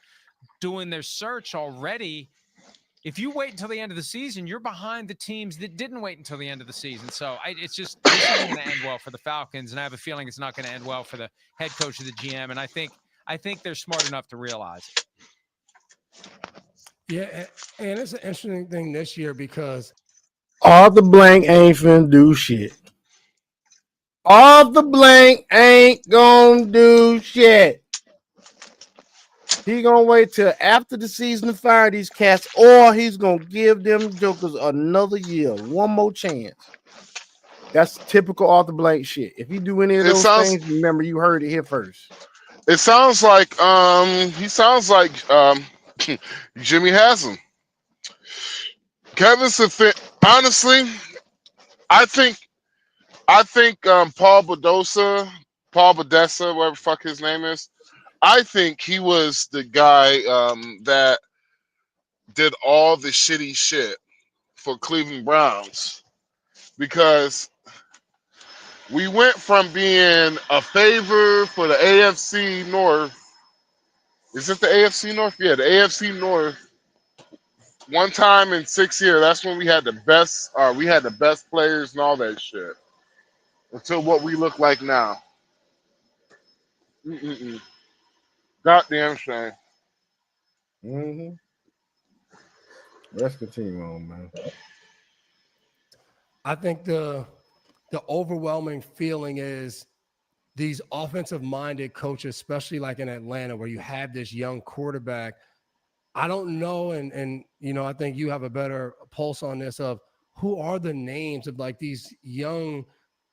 doing their search already. If you wait until the end of the season, you're behind the teams that didn't wait until the end of the season. So this isn't going to end well for the Falcons, and I have a feeling it's not going to end well for the head coach of the GM. And I think they're smart enough to realize it. Yeah, and it's an interesting thing this year because Arthur Blank ain't finna do shit. Arthur Blank ain't gonna do shit. He gonna wait till after the season to fire these cats, or he's gonna give them jokers another year, one more chance. That's typical off the blank shit. If you do any of those things, remember you heard it here first. It sounds like he sounds like Jimmy Haslam. Kevin Stefanski. Honestly, I think Paul Podesta, whatever the fuck his name is. I think he was the guy that did all the shitty shit for Cleveland Browns, because we went from being a favor for the AFC North. Is it the AFC North? Yeah, the AFC North. One time in 6 years, that's when we had the best. We had the best players and all that shit. Until what we look like now. Goddamn shame. Let's continue on, man. I think the overwhelming feeling is these offensive-minded coaches, especially like in Atlanta, where you have this young quarterback. I don't know, and I think you have a better pulse on this of who are the names of like these young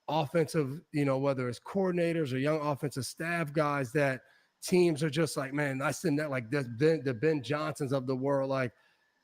offensive, whether it's coordinators or young offensive staff guys that teams are just like, man, I send that like the Ben Johnsons of the world, like,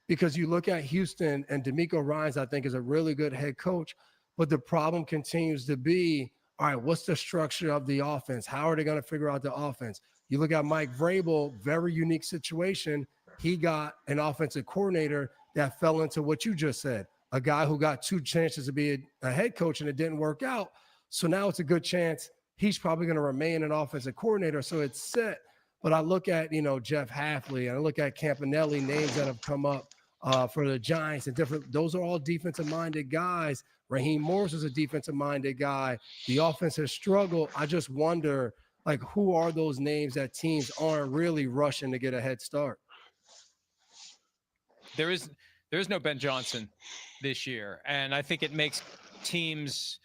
because you look at Houston and DeMeco Ryans, I think, is a really good head coach, but the problem continues to be, all right, what's the structure of the offense? How are they going to figure out the offense? You look at Mike Vrabel, very unique situation. He got an offensive coordinator that fell into what you just said, a guy who got 2 chances to be a head coach and it didn't work out. So now it's a good chance he's probably going to remain an offensive coordinator. So it's set. But I look at, Jeff Hafley, and I look at Campanelli, names that have come up for the Giants and different. Those are all defensive-minded guys. Raheem Morris is a defensive-minded guy. The offense has struggled. I just wonder, like, who are those names that teams aren't really rushing to get a head start? There is no Ben Johnson this year, and I think it makes teams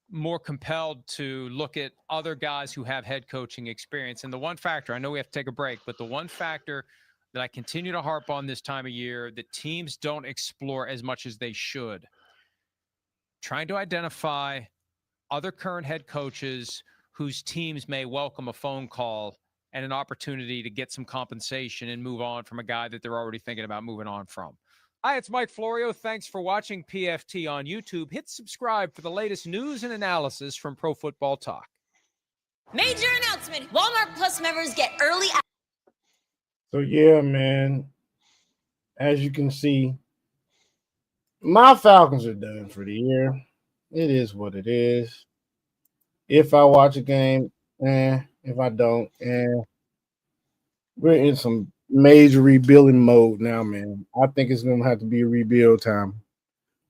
more compelled to look at other guys who have head coaching experience. And the one factor, I know we have to take a break, but the one factor that I continue to harp on this time of year that teams don't explore as much as they should, trying to identify other current head coaches whose teams may welcome a phone call and an opportunity to get some compensation and move on from a guy that they're already thinking about moving on from. Hi, it's Mike Florio. Thanks for watching PFT on YouTube. Hit subscribe for the latest news and analysis from Pro Football Talk. Major announcement. Walmart Plus members get early. So, yeah, man, as you can see, my Falcons are done for the year. It is what it is. If I watch a game, if I don't, we're in some major rebuilding mode now, man. I think it's going to have to be a rebuild time.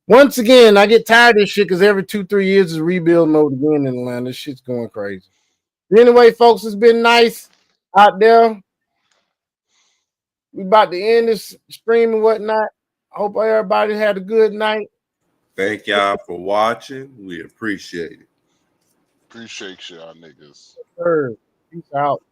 Once again, I get tired of this shit because every 2-3 years is rebuild mode again in Atlanta. This shit's going crazy. Anyway, folks, it's been nice out there. We about to end this stream and whatnot. I hope everybody had a good night. Thank y'all for watching. We appreciate it. Appreciate y'all niggas. Peace out.